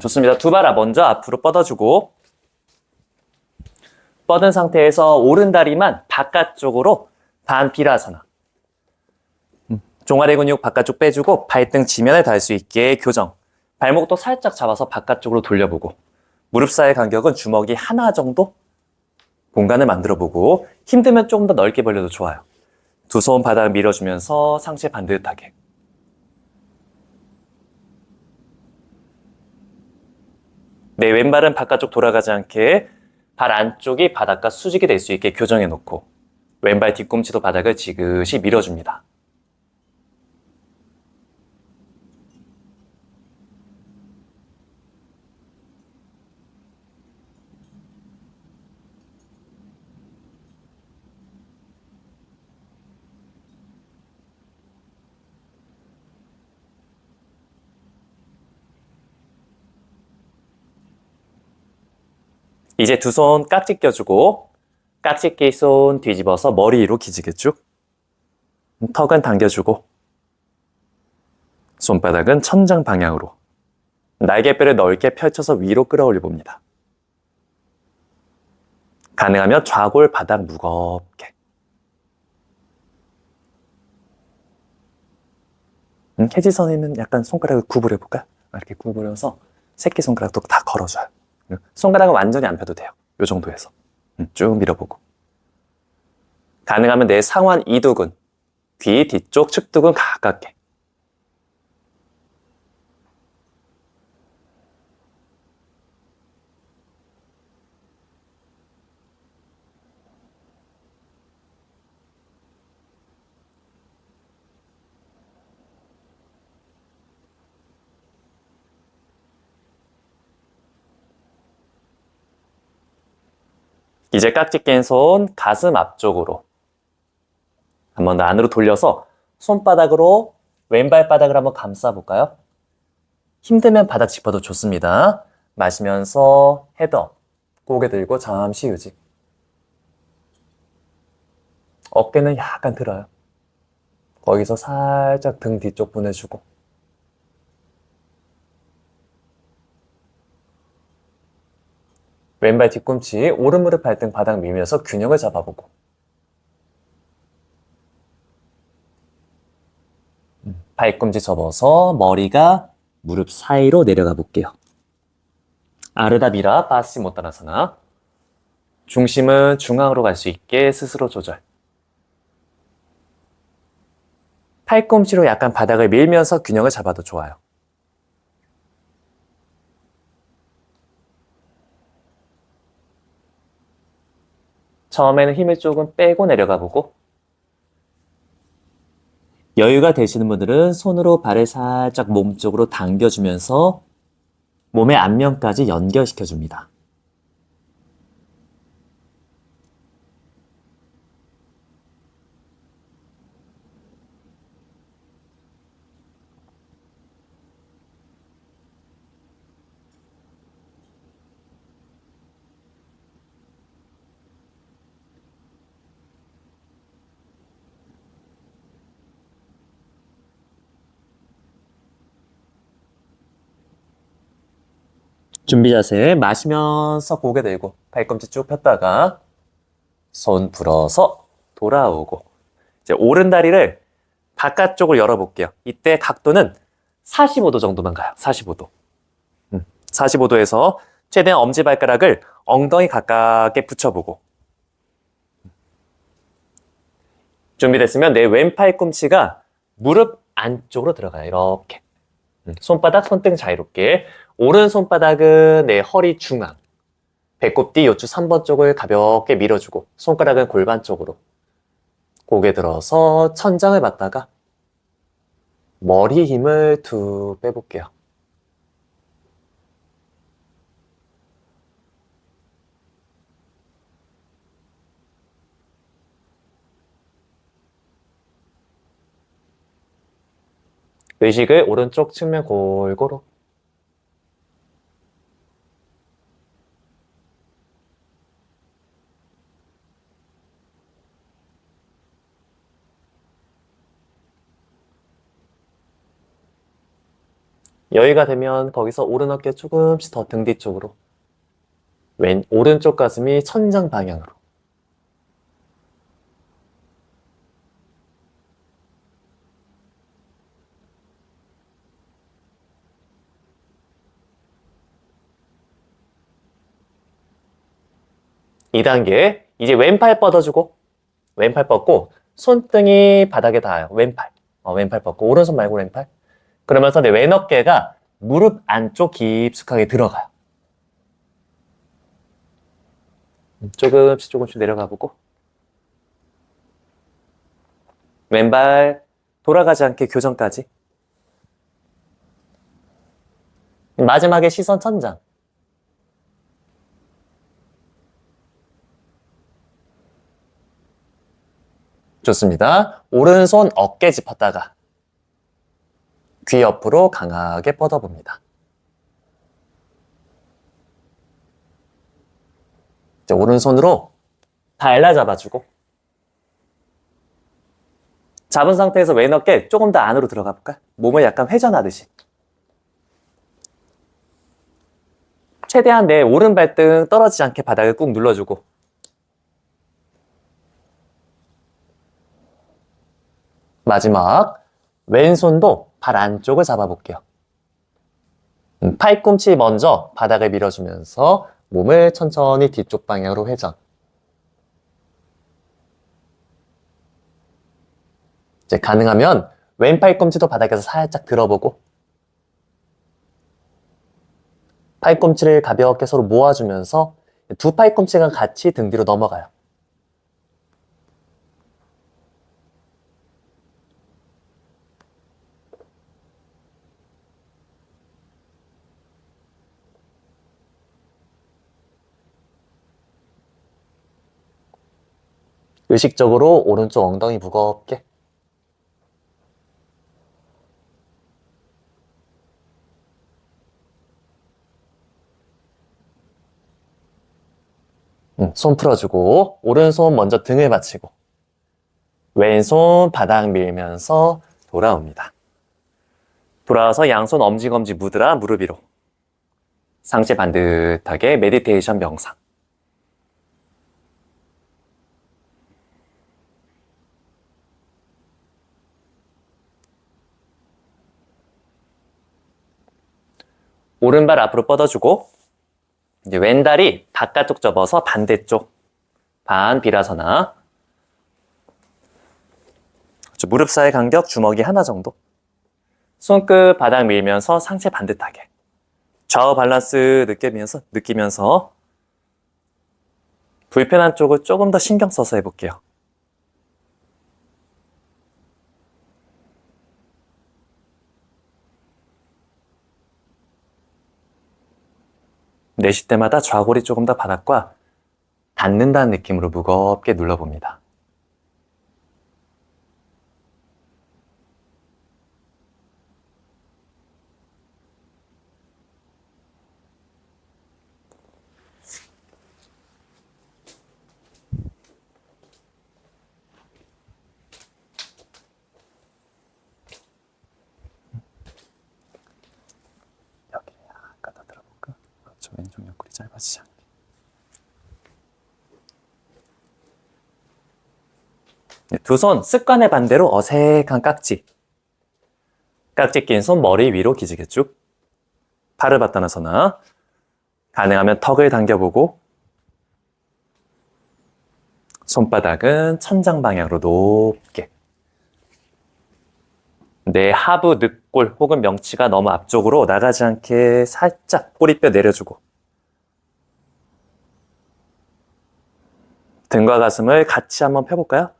좋습니다. 두 발 먼저 앞으로 뻗어주고 뻗은 상태에서 오른다리만 바깥쪽으로 반피라하사나. 종아리 근육 바깥쪽 빼주고 발등 지면에 닿을 수 있게 교정. 발목도 살짝 잡아서 바깥쪽으로 돌려보고 무릎 사이 간격은 주먹이 하나 정도 공간을 만들어보고 힘들면 조금 더 넓게 벌려도 좋아요. 두 손 바닥 밀어주면서 상체 반듯하게. 내 왼발은 바깥쪽 돌아가지 않게 발 안쪽이 바닥과 수직이 될 수 있게 교정해 놓고 왼발 뒤꿈치도 바닥을 지그시 밀어줍니다. 이제 두 손 깍지 껴주고 깍지 낀 손 뒤집어서 머리 위로 기지개 쭉. 턱은 당겨주고 손바닥은 천장 방향으로 날개뼈를 넓게 펼쳐서 위로 끌어올려 봅니다. 가능하면 좌골 바닥 무겁게. 해지선에는 약간 손가락을 구부려볼까요? 이렇게 구부려서 새끼손가락도 다 걸어줘요. 손가락은 완전히 안 펴도 돼요. 이 정도에서. 쭉 밀어보고. 가능하면 내 상완 이두근, 귀 뒤쪽 측두근 가깝게. 이제 깍지 낀 손 가슴 앞쪽으로 한 번 더 안으로 돌려서 손바닥으로 왼발 바닥을 한번 감싸볼까요? 힘들면 바닥 짚어도 좋습니다. 마시면서 헤드업, 고개 들고 잠시 유지. 어깨는 약간 들어요. 거기서 살짝 등 뒤쪽 보내주고 왼발 뒤꿈치, 오른 무릎 발등 바닥 밀면서 균형을 잡아보고 발꿈치 접어서 머리가 무릎 사이로 내려가 볼게요. 아르다비라 바시모타나사나. 중심은 중앙으로 갈 수 있게 스스로 조절. 팔꿈치로 약간 바닥을 밀면서 균형을 잡아도 좋아요. 처음에는 힘을 조금 빼고 내려가 보고 여유가 되시는 분들은 손으로 발을 살짝 몸쪽으로 당겨주면서 몸의 앞면까지 연결시켜줍니다. 준비 자세 마시면서 고개 들고 발꿈치 쭉 폈다가 손 풀어서 돌아오고 이제 오른 다리를 바깥쪽으로 열어볼게요. 이때 각도는 45도 정도만 가요. 45도. 45도에서 최대한 엄지발가락을 엉덩이 가깝게 붙여보고 준비됐으면 내 왼팔 꿈치가 무릎 안쪽으로 들어가요. 이렇게. 손바닥, 손등 자유롭게. 오른 손바닥은 내 허리 중앙. 배꼽 뒤 요추 3번 쪽을 가볍게 밀어주고 손가락은 골반 쪽으로. 고개 들어서 천장을 받다가 머리에 힘을 툭 빼볼게요. 의식을 오른쪽 측면 골고루. 여유가 되면 거기서 오른 어깨 조금씩 더 등 뒤쪽으로. 오른쪽 가슴이 천장 방향으로. (2단계) 이제 왼팔 뻗어주고, 왼팔 뻗고 손등이 바닥에 닿아요. 왼팔. 왼팔 뻗고 오른손 말고 왼팔. 그러면서 내 왼어깨가 무릎 안쪽 깊숙하게 들어가요. 조금씩 내려가 보고. 왼발 돌아가지 않게 교정까지. 마지막에 시선 천장. 좋습니다. 오른손 어깨 짚었다가 귀 옆으로 강하게 뻗어봅니다. 이제 오른손으로 발라 잡아주고, 잡은 상태에서 왼 어깨 조금 더 안으로 들어가 볼까? 몸을 약간 회전하듯이. 최대한 내 오른 발등 떨어지지 않게 바닥을 꾹 눌러주고, 마지막 왼손도 발 안쪽을 잡아볼게요. 팔꿈치 먼저 바닥을 밀어주면서 몸을 천천히 뒤쪽 방향으로 회전. 이제 가능하면 왼 팔꿈치도 바닥에서 살짝 들어보고, 팔꿈치를 가볍게 서로 모아주면서 두 팔꿈치가 같이 등 뒤로 넘어가요. 의식적으로 오른쪽 엉덩이 무겁게. 손 풀어주고 오른손 먼저 등을 받치고 왼손 바닥 밀면서 돌아옵니다. 돌아와서 양손 엄지검지 무드라 무릎 위로. 상체 반듯하게 메디테이션 명상. 오른발 앞으로 뻗어주고, 이제 왼다리 바깥쪽 접어서 반대쪽 반 비라사나. 무릎 사이 간격 주먹이 하나 정도. 손끝 바닥 밀면서 상체 반듯하게. 좌우 밸런스 느끼면서 불편한 쪽을 조금 더 신경 써서 해볼게요. 내쉴 때마다 좌골이 조금 더 바닥과 닿는다는 느낌으로 무겁게 눌러봅니다. 여기 약간 더 들어볼까? 저 왼쪽 옆구리 짧아지지 않게. 두 손 습관의 반대로 어색한 깍지. 깍지 낀 손 머리 위로 기지개 쭉. 팔을 받다 나서나 가능하면 턱을 당겨보고 손바닥은 천장 방향으로 높게. 내 하부 늑골 혹은 명치가 너무 앞쪽으로 나가지 않게 살짝 꼬리뼈 내려주고 등과 가슴을 같이 한번 펴볼까요?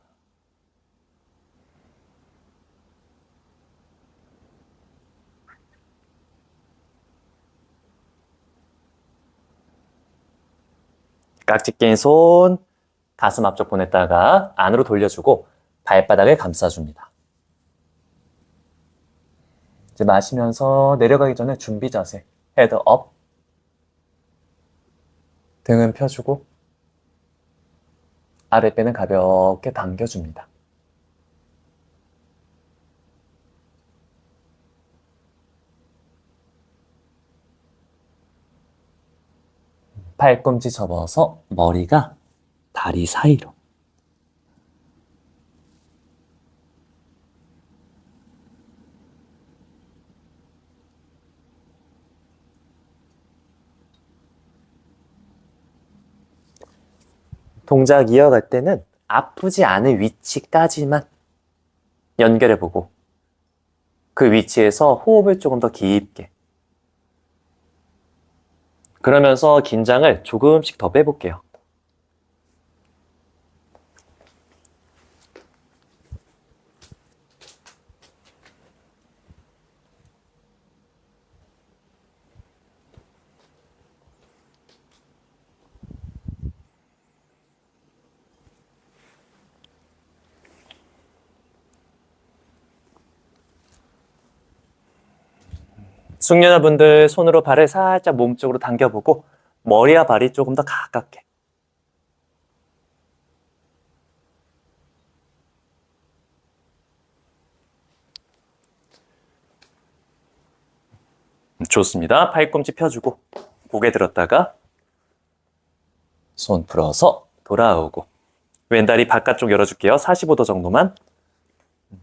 깍지 낀 손 가슴 앞쪽 보냈다가 안으로 돌려주고 발바닥을 감싸줍니다. 이제 마시면서 내려가기 전에 준비 자세. 헤드 업. 등은 펴주고 아랫배는 가볍게 당겨줍니다. 팔꿈치 접어서 머리가 다리 사이로. 동작 이어갈 때는 아프지 않은 위치까지만 연결해보고 그 위치에서 호흡을 조금 더 깊게. 그러면서 긴장을 조금씩 더 빼볼게요. 숙련자분들 손으로 발을 살짝 몸쪽으로 당겨보고 머리와 발이 조금 더 가깝게. 좋습니다. 팔꿈치 펴주고 고개 들었다가 손 풀어서 돌아오고 왼다리 바깥쪽 열어줄게요. 45도 정도만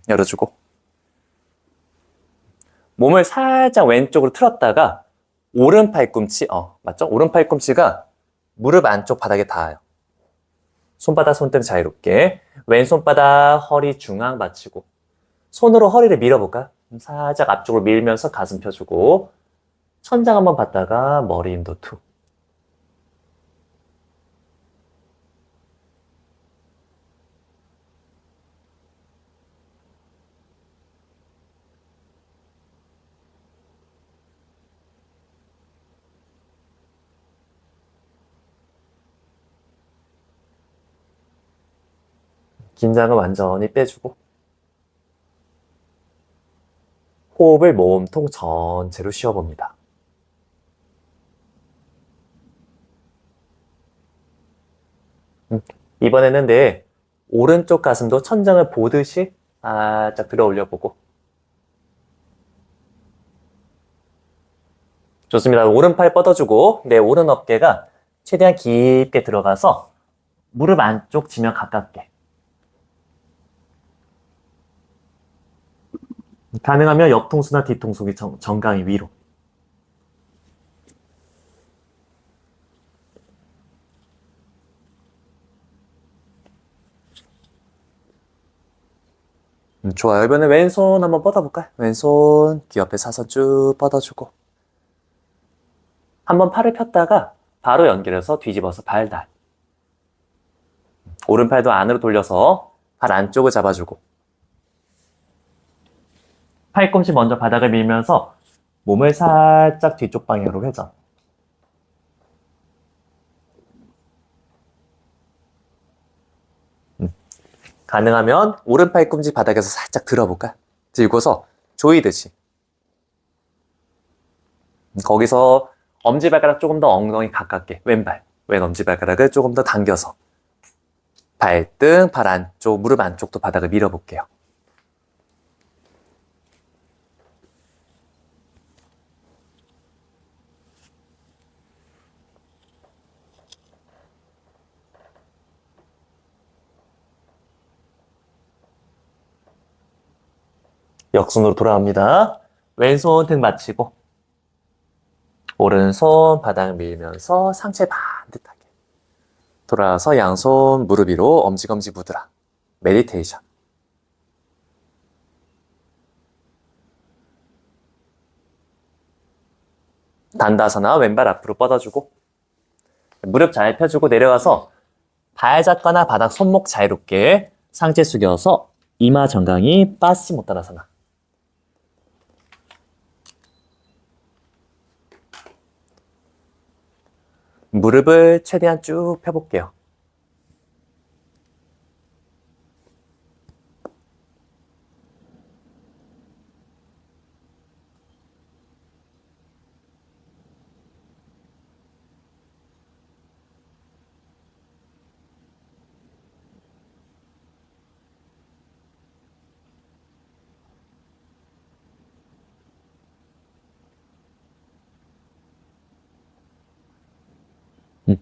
열어주고 몸을 살짝 왼쪽으로 틀었다가 오른 팔꿈치, 맞죠? 오른 팔꿈치가 무릎 안쪽 바닥에 닿아요. 손바닥, 손등 자유롭게 왼손바닥 허리 중앙 받치고 손으로 허리를 밀어볼까요? 살짝 앞쪽으로 밀면서 가슴 펴주고 천장 한번 봤다가 머리 인도 툭. 긴장을 완전히 빼주고 호흡을 몸통 전체로 쉬어봅니다. 이번에는 내 오른쪽 가슴도 천장을 보듯이 살짝 들어 올려보고 좋습니다. 오른팔 뻗어주고 내 오른 어깨가 최대한 깊게 들어가서 무릎 안쪽 지면 가깝게 가능하면 옆통수나 뒤통수 정강이 위로 좋아요. 이번에 왼손 한번 뻗어볼까요? 왼손 귀 옆에 사선 쭉 뻗어주고 한번 팔을 폈다가 바로 연결해서 뒤집어서 발달 오른팔도 안으로 돌려서 발 안쪽을 잡아주고 팔꿈치 먼저 바닥을 밀면서 몸을 살짝 뒤쪽 방향으로 회전 가능하면 오른 팔꿈치 바닥에서 살짝 들어볼까요? 들고서 조이듯이 거기서 엄지발가락 조금 더 엉덩이 가깝게 왼 엄지발가락을 조금 더 당겨서 발등, 발 안쪽, 무릎 안쪽도 바닥을 밀어볼게요. 역순으로 돌아옵니다. 왼손 등 받치고 오른손 바닥 밀면서 상체 반듯하게 돌아와서 양손 무릎 위로 엄지검지 무드라 메디테이션 단다사나 왼발 앞으로 뻗어주고 무릎 잘 펴주고 내려가서 발 잡거나 바닥 손목 자유롭게 상체 숙여서 이마 정강이 빠스치 못다나사나 무릎을 최대한 쭉 펴볼게요.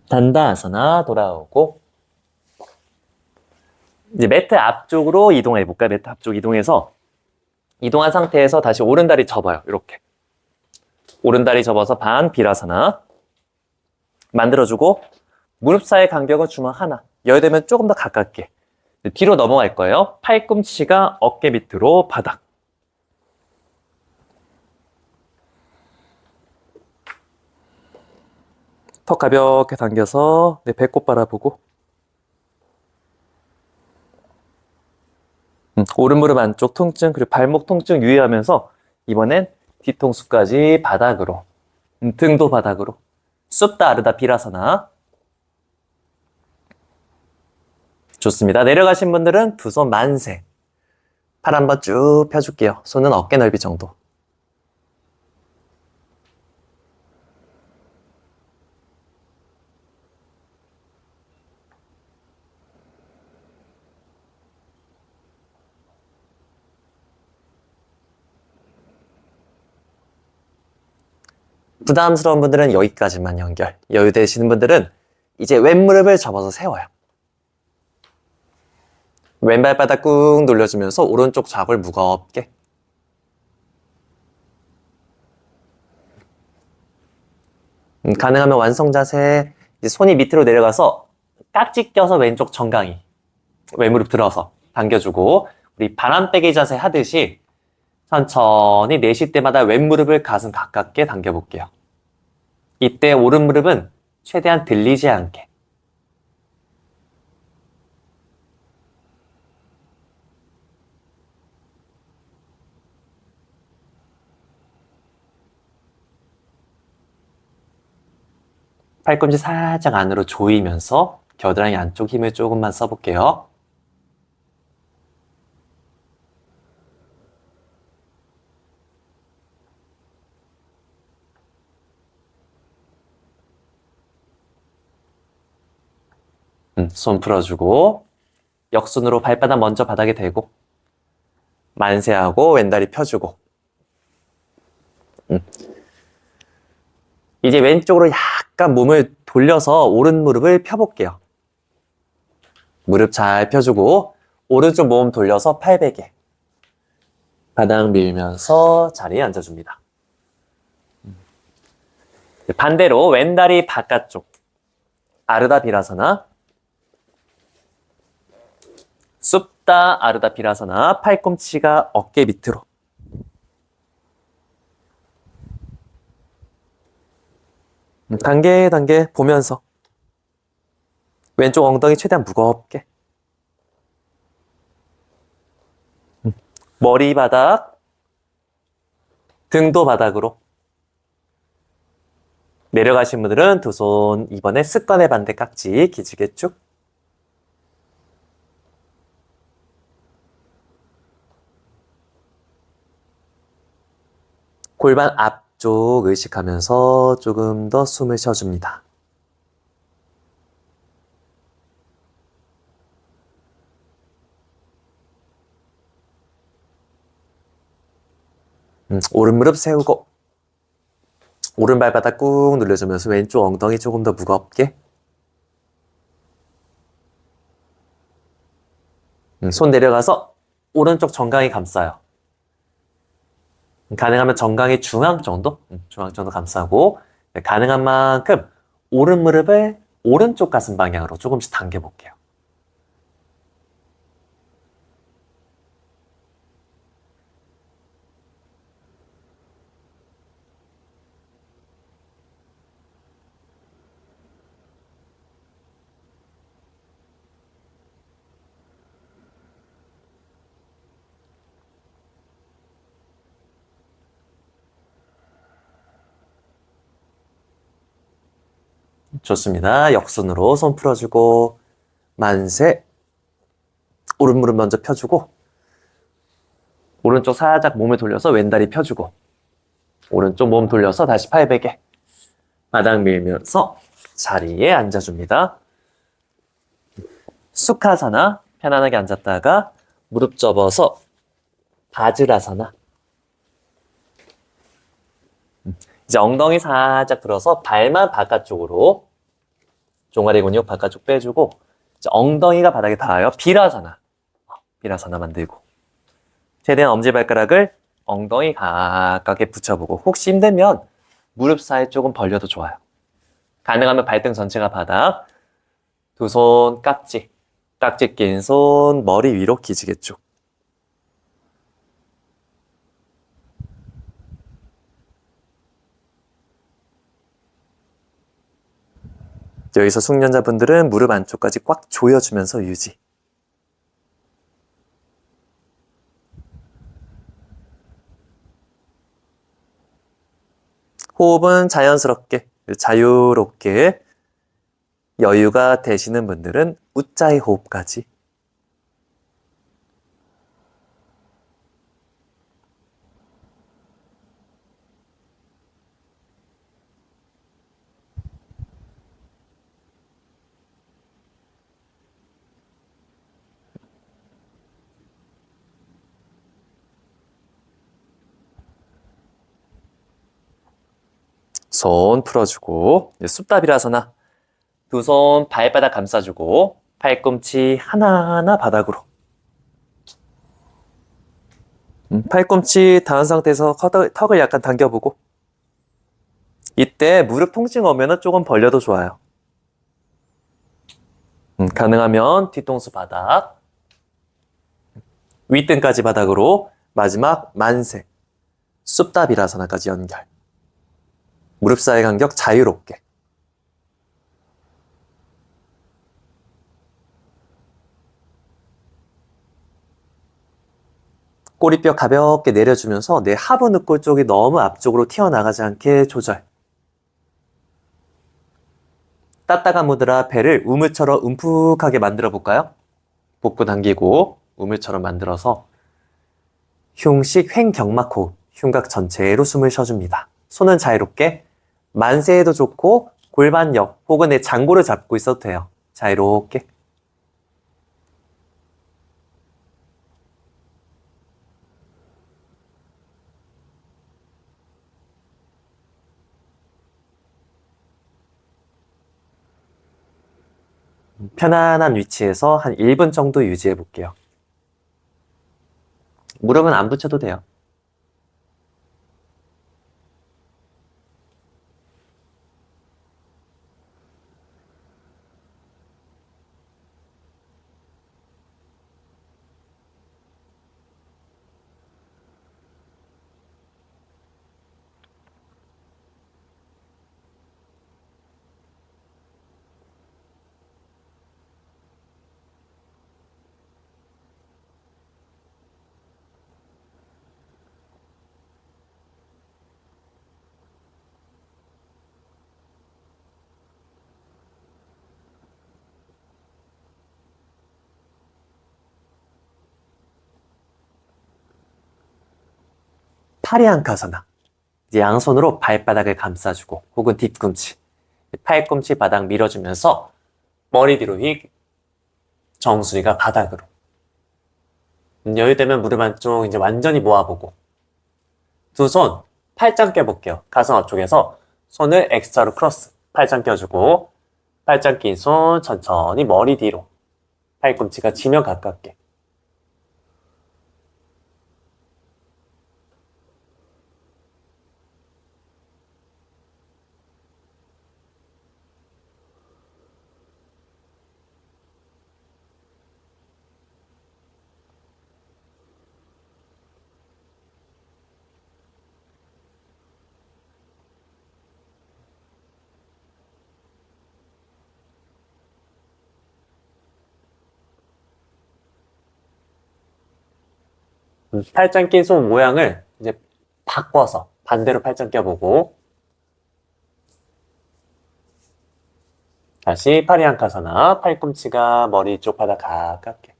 단다아사나 돌아오고 이제 매트 앞쪽으로 이동해 볼까요? 매트 앞쪽 이동해서 이동한 상태에서 다시 오른다리 접어요. 이렇게 오른다리 접어서 반 비라사나 만들어주고 무릎 사이 간격은 주먹 하나. 여유되면 조금 더 가깝게 뒤로 넘어갈 거예요. 팔꿈치가 어깨 밑으로 바닥. 턱 가볍게 당겨서 내 배꼽 바라보고 오른 무릎 안쪽 통증 그리고 발목 통증 유의하면서 이번엔 뒤통수까지 바닥으로 등도 바닥으로 쑥다 아르다 비라사나. 좋습니다. 내려가신 분들은 두 손 만세. 팔 한번 쭉 펴줄게요. 손은 어깨 넓이 정도. 부담스러운 분들은 여기까지만 연결. 여유되시는 분들은 이제 왼무릎을 접어서 세워요. 왼발바닥 꾹 눌러주면서 오른쪽 좌골 무겁게. 가능하면 완성 자세. 이제 손이 밑으로 내려가서 깍지 껴서 왼쪽 정강이. 왼무릎 들어서 당겨주고 우리 바람 빼기 자세 하듯이 천천히 내쉴 때마다 왼무릎을 가슴 가깝게 당겨볼게요. 이때 오른무릎은 최대한 들리지 않게. 팔꿈치 살짝 안으로 조이면서 겨드랑이 안쪽 힘을 조금만 써볼게요. 손 풀어주고 역순으로 발바닥 먼저 바닥에 대고 만세하고 왼다리 펴주고 이제 왼쪽으로 약간 몸을 돌려서 오른 무릎을 펴볼게요. 무릎 잘 펴주고 오른쪽 몸 돌려서 팔베개 바닥 밀면서 자리에 앉아줍니다. 반대로 왼다리 바깥쪽 아르다 비라사나 쑥다 아르다 비라사나 팔꿈치가 어깨 밑으로 단계 보면서 왼쪽 엉덩이 최대한 무겁게 머리 바닥 등도 바닥으로 내려가신 분들은 두 손 이번에 습관의 반대 깍지 기지개 쭉 골반 앞쪽 의식하면서 조금 더 숨을 쉬어줍니다. 오른 무릎 세우고 오른 발바닥 꾹 눌러주면서 왼쪽 엉덩이 조금 더 무겁게 손 내려가서 오른쪽 정강이 감싸요. 가능하면 정강이 중앙 정도? 중앙 정도 감싸고 가능한 만큼 오른 무릎을 오른쪽 가슴 방향으로 조금씩 당겨볼게요. 좋습니다. 역순으로 손 풀어주고 만세 오른 무릎 먼저 펴주고 오른쪽 살짝 몸을 돌려서 왼다리 펴주고 오른쪽 몸 돌려서 다시 팔베개 바닥 밀면서 자리에 앉아줍니다. 수카사나 편안하게 앉았다가 무릎 접어서 바즈라사나 이제 엉덩이 살짝 들어서 발만 바깥쪽으로 종아리 근육 바깥쪽 빼주고 자, 엉덩이가 바닥에 닿아요. 비라사나. 비라사나 만들고 최대한 엄지발가락을 엉덩이 가깝게 붙여보고 혹시 힘들면 무릎 사이 조금 벌려도 좋아요. 가능하면 발등 전체가 바닥, 두 손 깍지, 깍지 낀 손 머리 위로 기지개 쭉. 여기서 숙련자분들은 무릎 안쪽까지 꽉 조여주면서 유지. 호흡은 자연스럽게, 자유롭게 여유가 되시는 분들은 우짜이 호흡까지. 손 풀어주고 숲다비라서나 두 손 발바닥 감싸주고 팔꿈치 하나하나 바닥으로. 팔꿈치 닿은 상태에서 턱을 약간 당겨보고 이때 무릎 통증 오면 조금 벌려도 좋아요. 가능하면 뒤통수 바닥, 윗등까지 바닥으로 마지막 만세, 숲다비라사나까지 연결. 무릎 사이 간격 자유롭게. 꼬리뼈 가볍게 내려주면서 내 하부 늑골 쪽이 너무 앞쪽으로 튀어나가지 않게 조절. 따따가 무드라 배를 우물처럼 움푹하게 만들어 볼까요? 복부 당기고 우물처럼 만들어서 흉식 횡경막 호흡, 흉곽 전체로 숨을 쉬어줍니다. 손은 자유롭게 만세해도 좋고 골반 옆 혹은 내 장보를 잡고 있어도 돼요. 자유롭게. 편안한 위치에서 한 1분 정도 유지해 볼게요. 무릎은 안 붙여도 돼요. 파리앙카사나. 양손으로 발바닥을 감싸주고 혹은 뒤꿈치, 팔꿈치 바닥 밀어주면서 머리 뒤로 휙 정수리가 바닥으로. 여유되면 무릎 안쪽 이제 완전히 모아보고 두 손 팔짱 껴볼게요. 가슴 앞쪽에서 손을 엑스트라로 크로스 팔짱 껴주고 팔짱 낀 손 천천히 머리 뒤로 팔꿈치가 지면 가깝게. 팔짱 낀 손 모양을 이제 바꿔서 반대로 팔짱 껴보고 다시 파리앙카사나 팔꿈치가 머리 쪽 바닥 가깝게.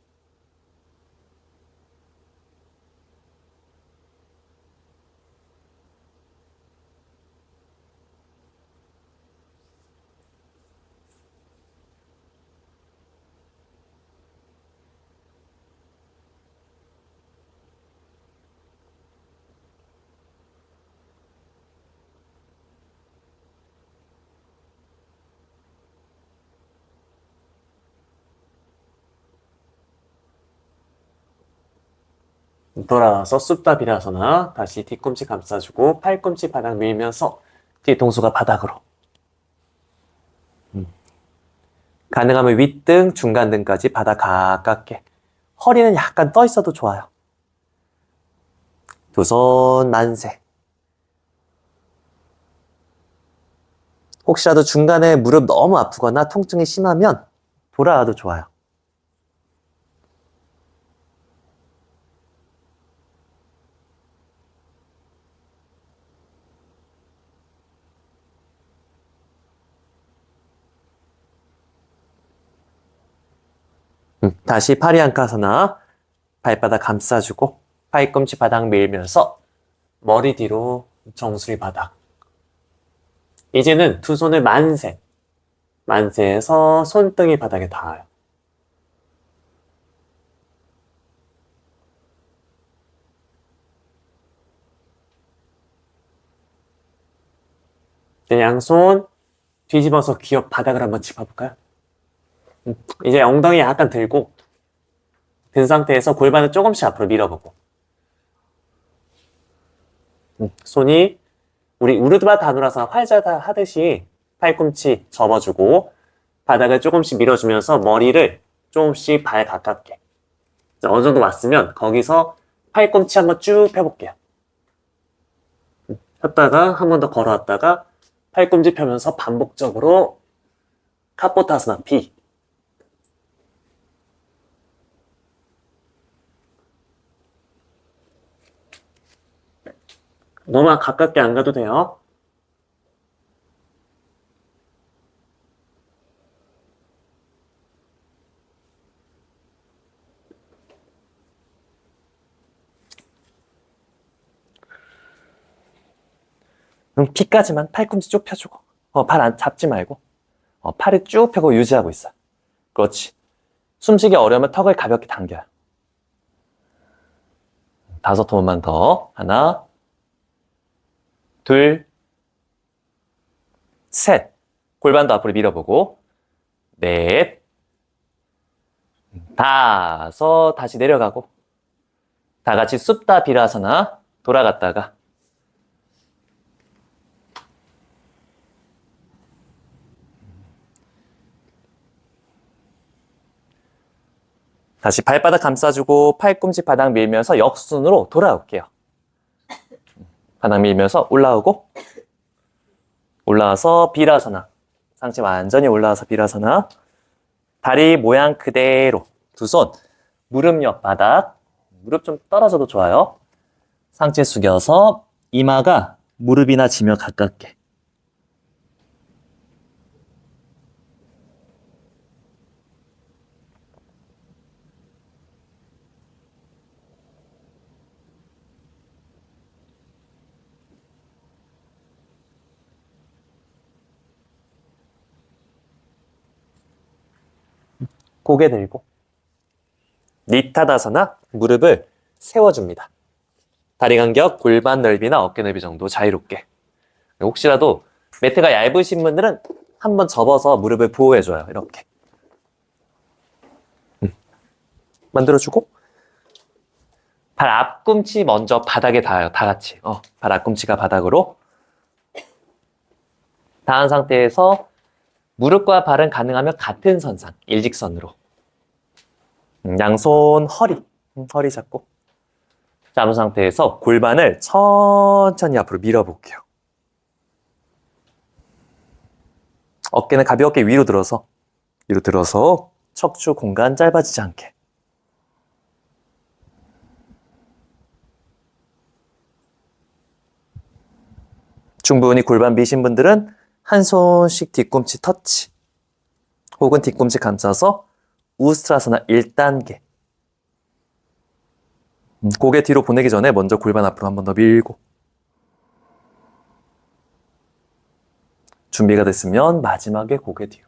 돌아와서 쑥다 일어서나 다시 뒤꿈치 감싸주고 팔꿈치 바닥 밀면서 뒤통수가 바닥으로. 가능하면 윗등, 중간등까지 바닥 가깝게. 허리는 약간 떠 있어도 좋아요. 두 손 만세. 혹시라도 중간에 무릎 너무 아프거나 통증이 심하면 돌아와도 좋아요. 다시 파리안카사나 발바닥 감싸주고 팔꿈치 바닥 밀면서 머리 뒤로 정수리 바닥. 이제는 두 손을 만세. 만세해서 손등이 바닥에 닿아요. 이제 양손 뒤집어서 귀엽 바닥을 한번 짚어볼까요? 이제 엉덩이 약간 들고 든 상태에서 골반을 조금씩 앞으로 밀어보고 손이 우리 우르드바 다누라사 활자다 하듯이 팔꿈치 접어주고 바닥을 조금씩 밀어주면서 머리를 조금씩 발 가깝게 어느 정도 왔으면 거기서 팔꿈치 한번 쭉 펴볼게요. 폈다가 한 번 더 걸어왔다가 팔꿈치 펴면서 반복적으로 카포타스나 피. 너무 가깝게 안 가도 돼요. 키까지만 팔꿈치 쭉 펴주고 발 안 잡지 말고 팔을 쭉 펴고 유지하고 있어. 그렇지. 숨쉬기 어려우면 턱을 가볍게 당겨요. 5톤만 더. 하나, 둘, 셋. 골반도 앞으로 밀어보고 넷, 5. 다시 내려가고 다 같이 supta 비라사나 돌아갔다가 다시 발바닥 감싸주고 팔꿈치 바닥 밀면서 역순으로 돌아올게요. 바닥 밀면서 올라오고 올라와서 비라사나. 상체 완전히 올라와서 비라사나. 다리 모양 그대로 두 손 무릎 옆 바닥. 무릎 좀 떨어져도 좋아요. 상체 숙여서 이마가 무릎이나 지며 가깝게. 고개 들고 니타다사나 무릎을 세워줍니다. 다리 간격, 골반 넓이나 어깨 넓이 정도 자유롭게. 혹시라도 매트가 얇으신 분들은 한번 접어서 무릎을 보호해줘요. 이렇게. 만들어주고 발 앞꿈치 먼저 바닥에 닿아요. 다 같이. 발 앞꿈치가 바닥으로 닿은 상태에서 무릎과 발은 가능하면 같은 선상, 일직선으로. 양손 허리 잡고 잡은 상태에서 골반을 천천히 앞으로 밀어볼게요. 어깨는 가볍게 위로 들어서 척추 공간 짧아지지 않게. 충분히 골반 미신 분들은 한 손씩 뒤꿈치 터치 혹은 뒤꿈치 감싸서 우스트라사나 1단계. 고개 뒤로 보내기 전에 먼저 골반 앞으로 한 번 더 밀고 준비가 됐으면 마지막에 고개 뒤로.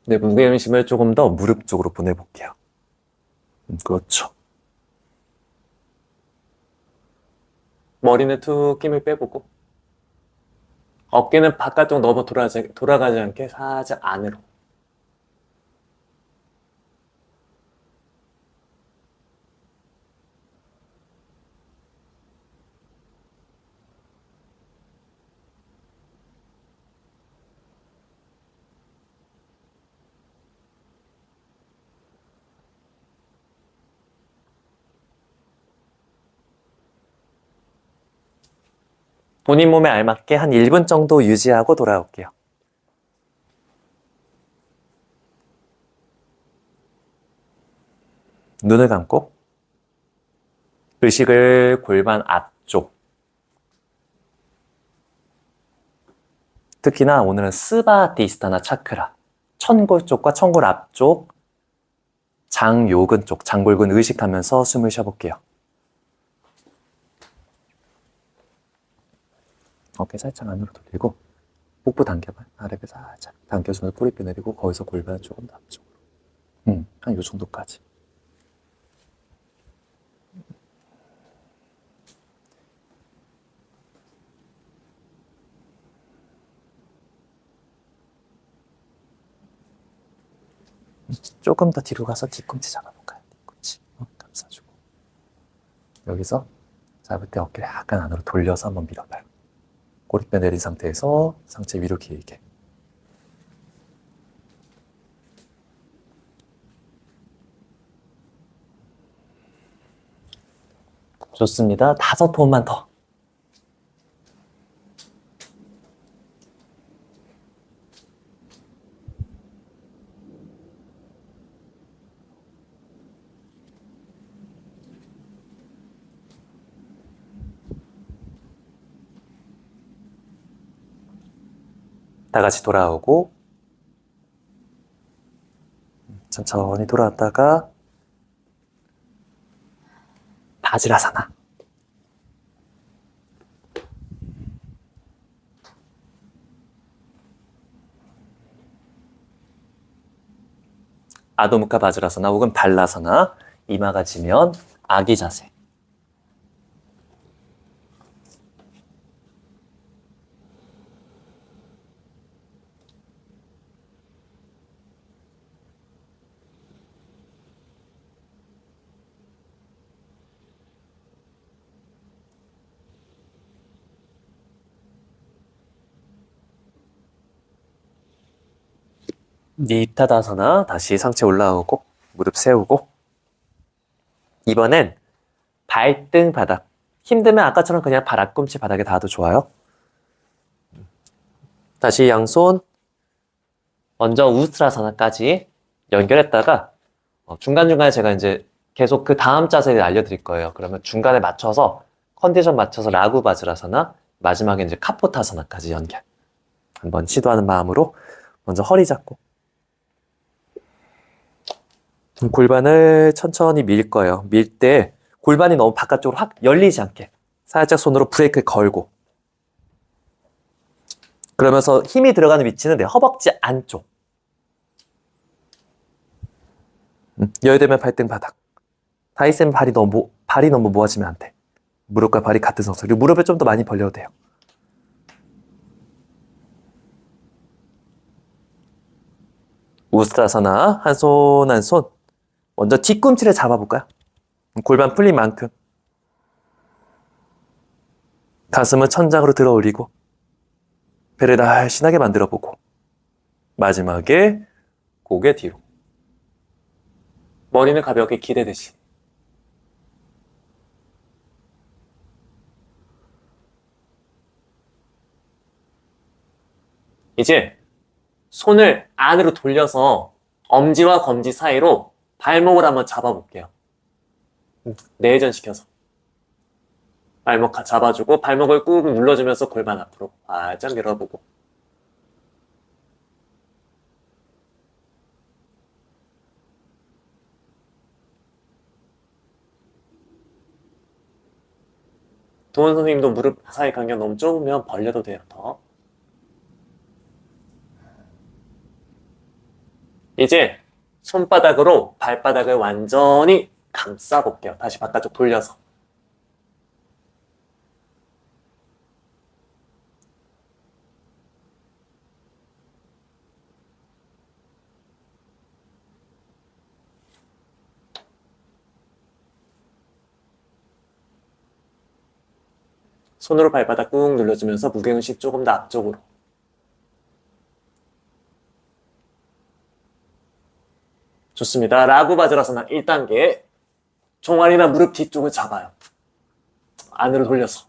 네, 무게중심을 조금 더 무릎 쪽으로 보내볼게요. 그렇죠. 머리는 툭 힘을 빼보고 어깨는 바깥쪽 너무 돌아가지 않게 살짝 안으로. 본인 몸에 알맞게 한 1분 정도 유지하고 돌아올게요. 눈을 감고 의식을 골반 앞쪽, 특히나 오늘은 스바디스타나 차크라, 천골 쪽과 천골 앞쪽, 장요근 쪽, 장골근 의식하면서 숨을 쉬어볼게요. 어깨 살짝 안으로 돌리고 복부 당겨봐요. 아래배 살짝 당겨주면 뿌리뼈 내리고 거기서 골반 조금 더 앞쪽으로. 한 요 정도까지. 조금 더 뒤로 가서 뒤꿈치 잡아볼까요? 뒤꿈치 감싸주고 여기서 잡을 때 어깨를 약간 안으로 돌려서 한번 밀어봐요. 꼬리뼈 내린 상태에서 상체 위로 길게. 좋습니다. 5호흡만 더. 다 같이 돌아오고 천천히 돌아왔다가 바지라사나. 아도무카 바지라사나 혹은 발라사나, 이마가 지면 아기 자세. 니타다사나, 다시 상체 올라오고 무릎 세우고 이번엔 발등 바닥. 힘들면 아까처럼 그냥 발 앞꿈치 바닥에 닿아도 좋아요. 다시 양손 먼저 우스트라사나까지 연결했다가 중간중간에 제가 이제 계속 그 다음 자세를 알려드릴 거예요. 그러면 중간에 맞춰서 컨디션 맞춰서 라구 바지라사나, 마지막에 이제 카포타사나까지 연결. 한번 시도하는 마음으로 먼저 허리 잡고 골반을 천천히 밀 거예요. 밀 때 골반이 너무 바깥쪽으로 확 열리지 않게 살짝 손으로 브레이크를 걸고, 그러면서 힘이 들어가는 위치는 내 허벅지 안쪽. 여유되면 발등 바닥. 다 있으면 발이 너무 모아지면 안 돼. 무릎과 발이 같은 상태. 그리고 무릎을 좀 더 많이 벌려도 돼요. 우스트라사나, 한 손 한 손. 먼저 뒤꿈치를 잡아볼까요? 골반 풀린 만큼. 가슴을 천장으로 들어 올리고 배를 날씬하게 만들어보고 마지막에 고개 뒤로. 머리는 가볍게 기대듯이. 이제 손을 안으로 돌려서 엄지와 검지 사이로 발목을 한번 잡아볼게요. 내전시켜서. 발목 잡아주고 발목을 꾹 눌러주면서 골반 앞으로 살짝 밀어보고. 도원 선생님도 무릎 사이 간격 너무 좁으면 벌려도 돼요, 더. 이제 손바닥으로 발바닥을 완전히 감싸볼게요. 다시 바깥쪽 돌려서. 손으로 발바닥 꾹 눌러주면서 무게중심 조금 더 앞쪽으로. 좋습니다. 라구 바지라사나 1단계. 종아리나 무릎 뒤쪽을 잡아요. 안으로 돌려서.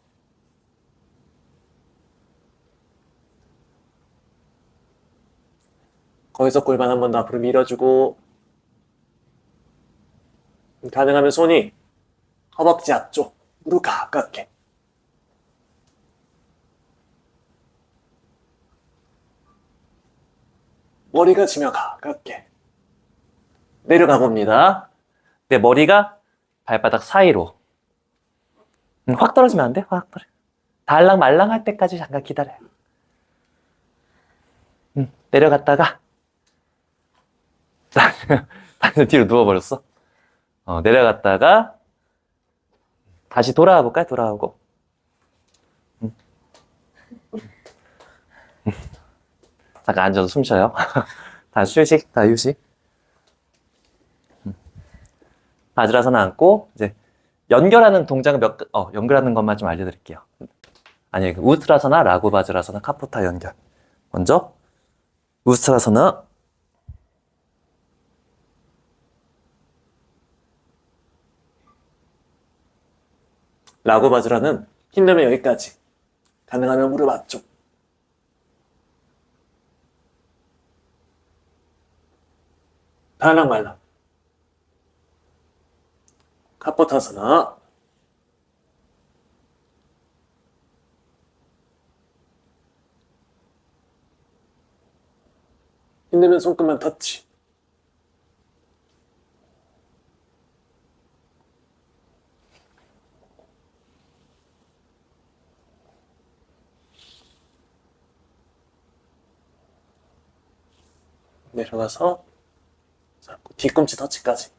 거기서 골반 한 번 더 앞으로 밀어주고, 가능하면 손이 허벅지 앞쪽, 무릎 가깝게. 머리가 지면 가깝게. 내려가 봅니다. 내 머리가 발바닥 사이로. 확 떨어지면 안 돼? 확 떨어져. 달랑말랑 할 때까지 잠깐 기다려요. 내려갔다가 다시 뒤로 누워버렸어. 내려갔다가 다시 돌아와 볼까요? 돌아오고. 잠깐 앉아서 숨 쉬어요. 다 휴식, 다 휴식. 바지라서는 앉고, 이제 연결하는 동작을 연결하는 것만 좀 알려드릴게요. 아니, 우스트라사나, 라구바즈라사나, 카포타 연결. 먼저, 우스트라사나, 라구바즈라는 힘들면 여기까지. 가능하면 무릎 앞쪽. 달랑말랑. 카포타사나. 힘들면 손끝만 터치. 내려가서 뒤꿈치 터치까지.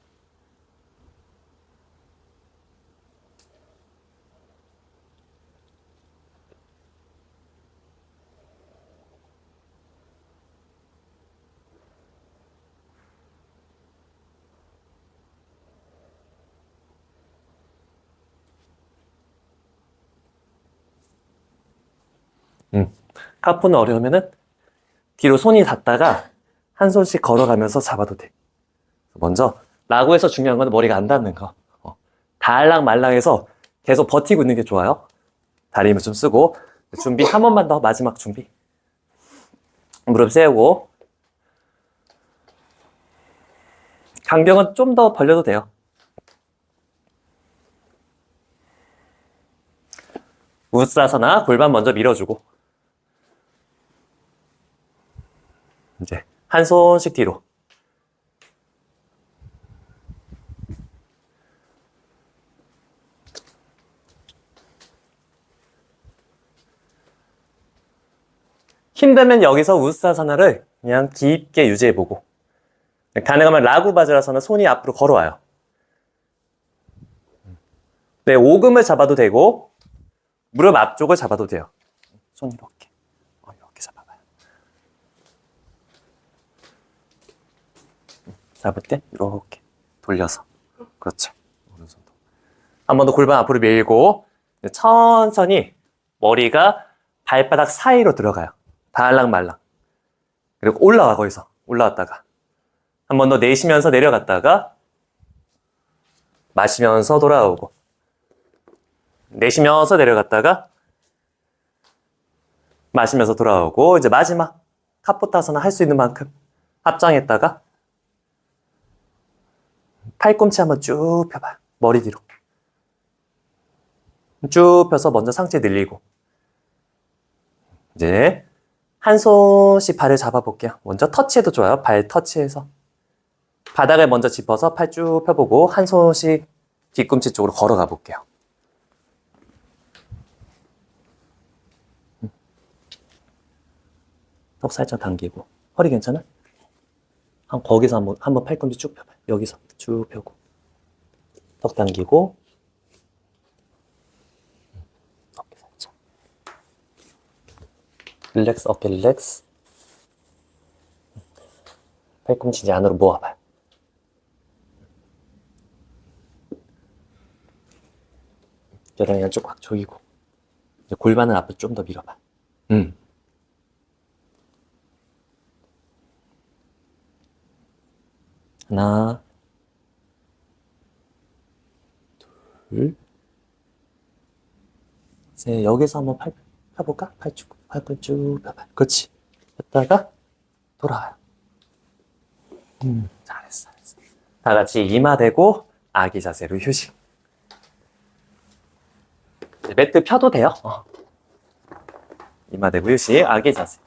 카푸는 어려우면은 뒤로 손이 닿다가 한 손씩 걸어가면서 잡아도 돼. 먼저 라구에서 중요한 건 머리가 안 닿는 거. 달랑말랑해서 계속 버티고 있는 게 좋아요. 다리 힘을 좀 쓰고. 준비 한 번만 더. 마지막 준비. 무릎 세우고. 강경은 좀 더 벌려도 돼요. 우스트라사나 골반 먼저 밀어주고. 이제 한 손씩 뒤로. 힘들면 여기서 우스트라사나를 그냥 깊게 유지해보고, 가능하면 라구바즈라사나 손이 앞으로 걸어와요. 네, 오금을 잡아도 되고 무릎 앞쪽을 잡아도 돼요. 손 이렇게 이렇게 잡아봐요. 잡을 때 이렇게 돌려서. 그렇죠. 오른손도 한 번 더 골반 앞으로 밀고 천천히 머리가 발바닥 사이로 들어가요. 달랑말랑. 그리고 올라와. 거기서 올라왔다가 한 번 더 내쉬면서 내려갔다가 마시면서 돌아오고, 내쉬면서 내려갔다가 마시면서 돌아오고, 이제 마지막 카포타사나 할 수 있는 만큼 합장했다가 팔꿈치 한번 쭉 펴봐요. 머리 뒤로 쭉 펴서 먼저 상체 늘리고, 이제 한 손씩 발을 잡아볼게요. 먼저 터치해도 좋아요. 발 터치해서 바닥을 먼저 짚어서 팔 쭉 펴보고 한 손씩 뒤꿈치 쪽으로 걸어가 볼게요. 턱 살짝 당기고. 허리 괜찮아? 거기서 한번 팔꿈치 쭉 펴봐요. 여기서 쭉 펴고 턱 당기고 어깨 살짝 릴렉스. 어깨 릴렉스. 팔꿈치 이제 안으로 모아봐요. 겨드랑이 안쪽 확 조이고, 이제 골반을 앞으로 좀 더 밀어봐. 하나, 둘, 셋. 여기서 한번 팔 펴볼까? 팔꿈치 쭉 펴봐. 그렇지. 폈다가 돌아와요. 잘했어, 잘했어. 다 같이 이마 대고 아기 자세로 휴식. 이제 매트 펴도 돼요. 이마 대고 휴식, 아기 자세.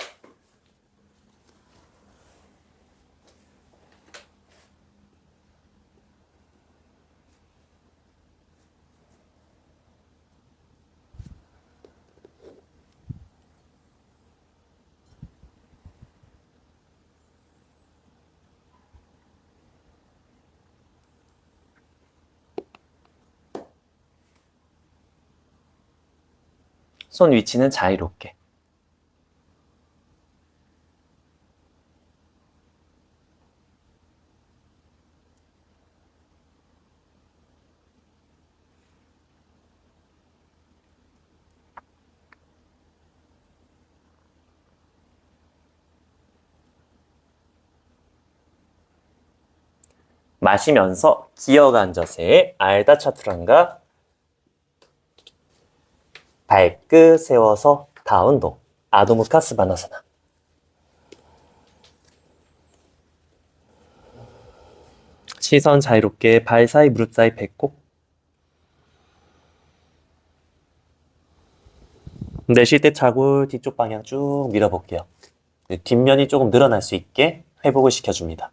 손 위치는 자유롭게. 마시면서 기어간 자세, 알다 차투란가 발끝 세워서 다운도, 아도무카스 바나사나. 시선 자유롭게 발 사이, 무릎 사이 배꼽. 내쉴 때 차골 뒤쪽 방향 쭉 밀어볼게요. 뒷면이 조금 늘어날 수 있게 회복을 시켜줍니다.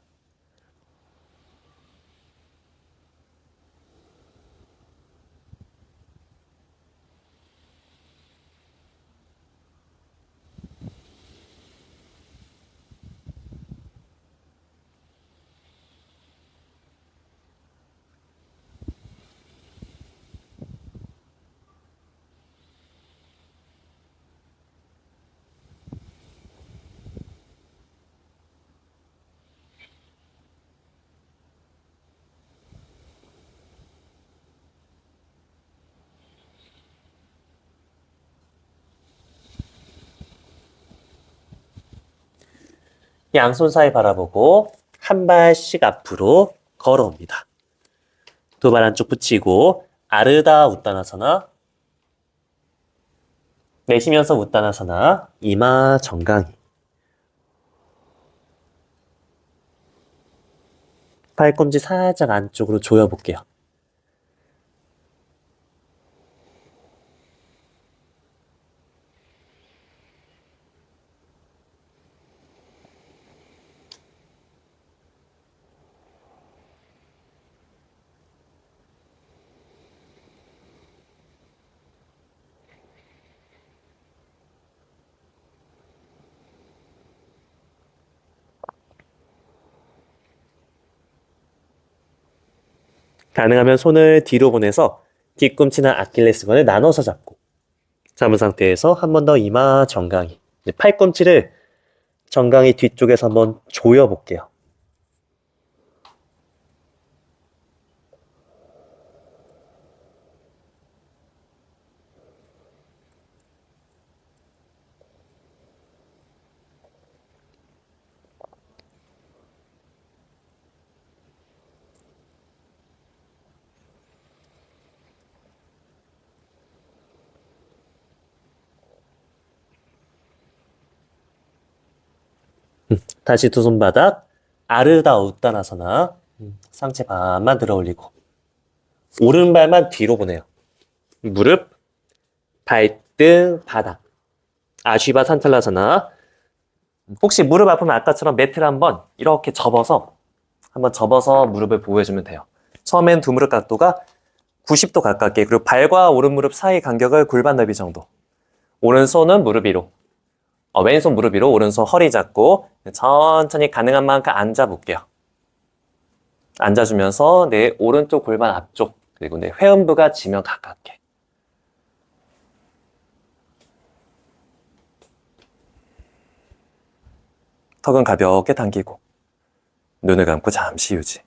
양손 사이 바라보고 한 발씩 앞으로 걸어옵니다. 두 발 안쪽 붙이고 아르다 웃다나서나, 내쉬면서 웃다나서나, 이마 정강이. 팔꿈치 살짝 안쪽으로 조여볼게요. 가능하면 손을 뒤로 보내서 뒤꿈치나 아킬레스건을 나눠서 잡고 잡은 상태에서 한 번 더 이마 정강이. 팔꿈치를 정강이 뒤쪽에서 한번 조여볼게요. 다시 두 손바닥 아르다 웃다나서나, 상체 반만 들어 올리고 오른발만 뒤로 보내요. 무릎, 발등, 바닥. 아쉬바 산탈라사나. 혹시 무릎 아프면 아까처럼 매트를 한번 접어서 무릎을 보호해주면 돼요. 처음엔 두 무릎 각도가 90도 가깝게, 그리고 발과 오른 무릎 사이 간격을 골반 넓이 정도. 오른손은 무릎 위로, 왼손 무릎 위로, 오른손 허리 잡고 천천히 가능한 만큼 앉아볼게요. 앉아주면서 내 오른쪽 골반 앞쪽, 그리고 내 회음부가 지면 가깝게. 턱은 가볍게 당기고 눈을 감고 잠시 유지.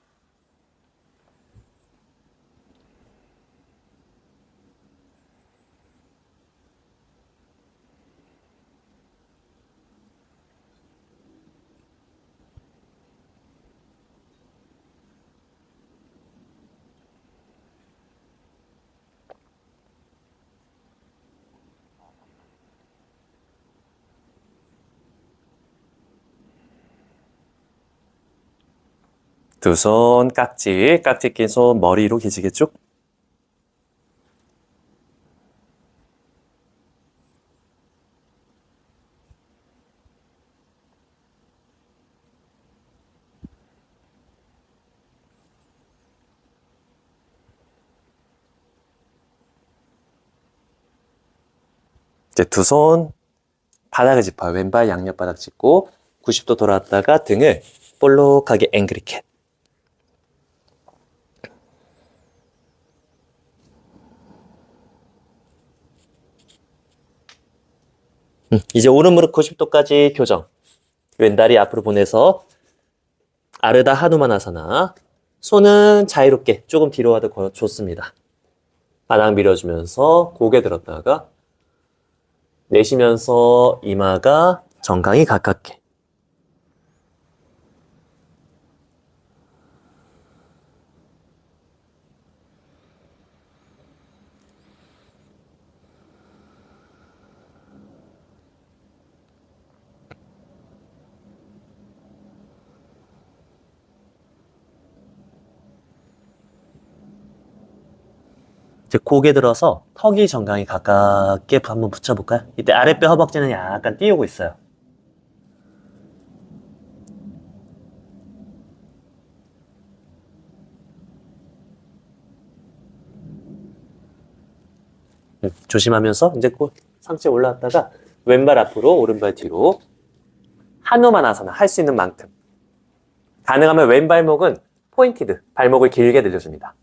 두 손 깍지 낀 손 머리로 기지개 쭉. 이제 두 손 바닥을 짚어요. 왼발 양옆바닥 짚고 90도 돌아왔다가 등을 볼록하게 앵그리캣. 이제 오른 무릎 90도까지 교정. 왼다리 앞으로 보내서 아르다 하누마나사나. 손은 자유롭게 조금 뒤로 와도 좋습니다. 바닥 밀어주면서 고개 들었다가 내쉬면서 이마가 정강이 가깝게. 이제 고개 들어서 턱이 정강이 가깝게 한번 붙여볼까요? 이때 아랫배 허벅지는 약간 띄우고 있어요. 조심하면서 이제 상체 올라왔다가 왼발 앞으로 오른발 뒤로 하누마나사나 할 수 있는 만큼. 가능하면 왼발목은 포인티드, 발목을 길게 늘려줍니다.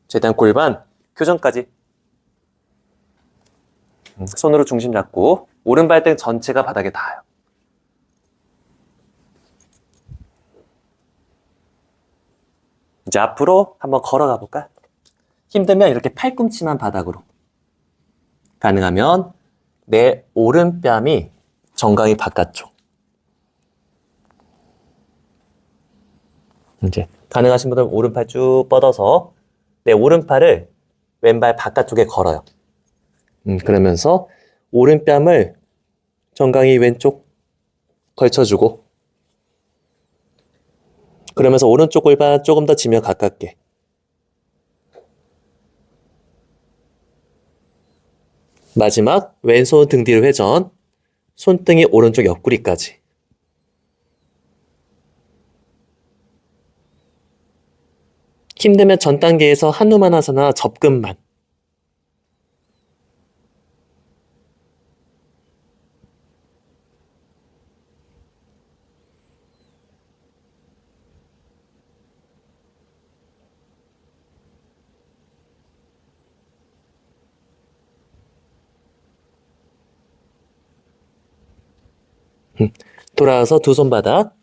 최대한 골반 교정까지. 손으로 중심 잡고 오른발등 전체가 바닥에 닿아요. 이제 앞으로 한번 걸어가 볼까요? 힘들면 이렇게 팔꿈치만 바닥으로. 가능하면 내 오른뺨이 정강이 바깥쪽. 이제 가능하신 분들은 오른팔 쭉 뻗어서 내 오른팔을 왼발 바깥쪽에 걸어요. 그러면서 오른뺨을 정강이 왼쪽 걸쳐주고 그러면서 오른쪽 골반 조금 더 지면 가깝게. 마지막 왼손 등 뒤로 회전, 손등이 오른쪽 옆구리까지. 힘들면 전 단계에서 하누마나사나 접근만. 돌아와서 두 손 바닥.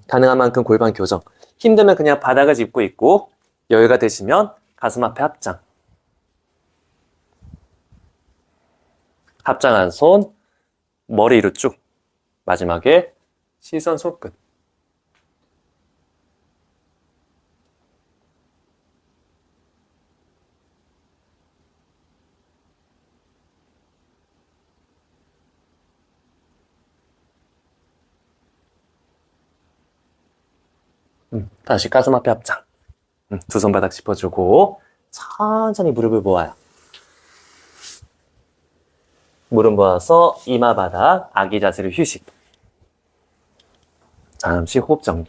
가능한 만큼 골반 교정. 힘들면 그냥 바닥을 짚고 있고 여유가 되시면 가슴 앞에 합장. 합장한 손 머리 위로 쭉. 마지막에 시선 손끝. 다시 가슴 앞에 합장. 두 손 바닥 짚어주고 천천히 무릎을 모아요. 무릎 모아서 이마 바닥 아기 자세로 휴식. 잠시 호흡 정리.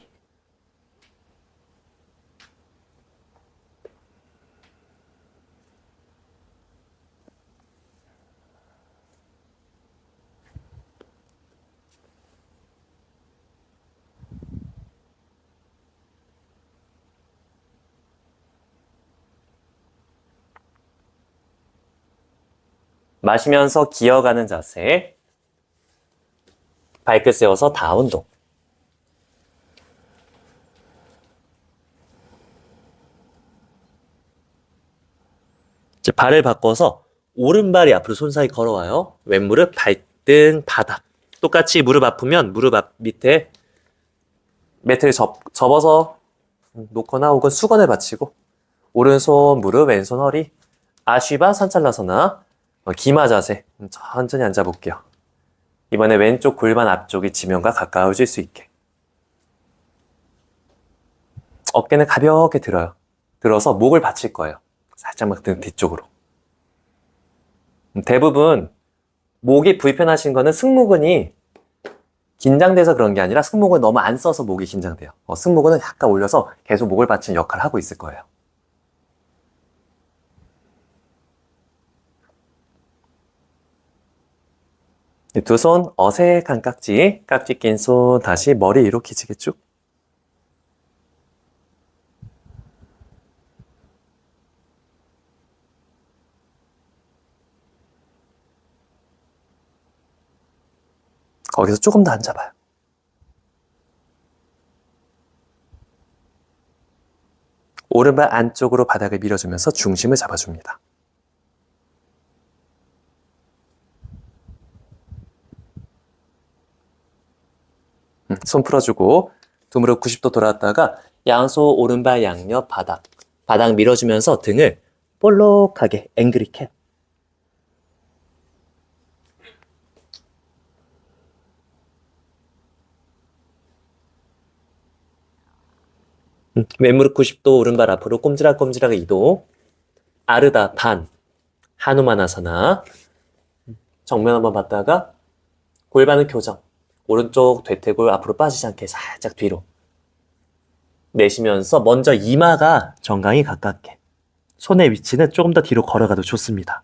마시면서 기어가는 자세. 발끝 세워서 다운동. 이제 발을 바꿔서 오른발이 앞으로 손 사이 걸어와요. 왼무릎 발등 바닥. 똑같이 무릎 아프면 무릎 앞 밑에 매트를 접어서 놓거나 혹은 수건을 받치고 오른손 무릎 왼손 허리 아쉬바 산찰라서나 기마 자세 천천히 앉아볼게요. 이번에 왼쪽 골반 앞쪽이 지면과 가까워질 수 있게. 어깨는 가볍게 들어요. 들어서 목을 받칠 거예요. 살짝만 등 뒤쪽으로. 대부분 목이 불편하신 거는 승모근이 긴장돼서 그런 게 아니라 승모근 너무 안 써서 목이 긴장돼요. 승모근은 약간 올려서 계속 목을 받치는 역할을 하고 있을 거예요. 두 손 어색한 깍지 낀 손 다시 머리 위로 기지개 쭉. 거기서 조금 더 앉아봐요. 오른발 안쪽으로 바닥을 밀어주면서 중심을 잡아줍니다. 손 풀어주고 두 무릎 90도 돌아왔다가 양손 오른발 양옆 바닥 밀어주면서 등을 볼록하게 앵그리 캣. 왼무릎 90도 오른발 앞으로 꼼지락꼼지락 이동. 아르다 반 하누마나사나. 정면 한번 봤다가 골반을 교정. 오른쪽 대퇴골 앞으로 빠지지 않게 살짝 뒤로 내쉬면서 먼저 이마가 정강이 가깝게, 손의 위치는 조금 더 뒤로 걸어가도 좋습니다.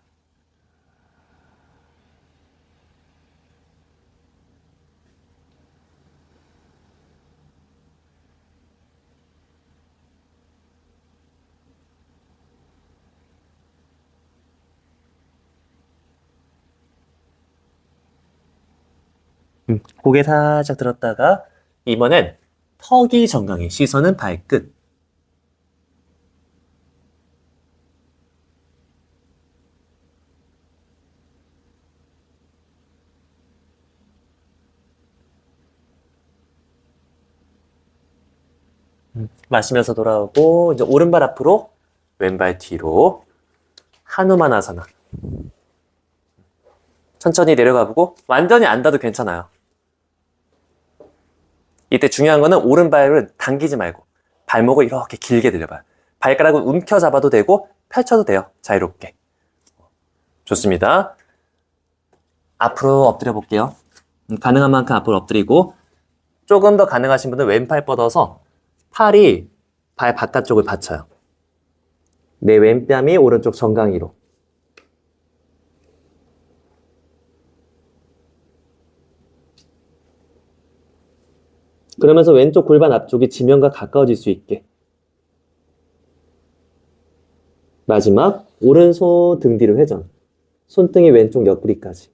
고개 살짝 들었다가 이번엔 턱이 정강이, 시선은 발끝. 마시면서 돌아오고 이제 오른발 앞으로 왼발 뒤로 하누마나사나. 천천히 내려가보고 완전히 앉아도 괜찮아요. 이때 중요한 거는 오른발은 당기지 말고 발목을 이렇게 길게 들려봐요. 발가락을 움켜잡아도 되고 펼쳐도 돼요. 자유롭게. 좋습니다. 앞으로 엎드려 볼게요. 가능한 만큼 앞으로 엎드리고 조금 더 가능하신 분은 왼팔 뻗어서 팔이 발 바깥쪽을 받쳐요. 내 왼뺨이 오른쪽 정강이로. 그러면서 왼쪽 골반 앞쪽이 지면과 가까워질 수 있게. 마지막 오른손 등 뒤로 회전. 손등이 왼쪽 옆구리까지.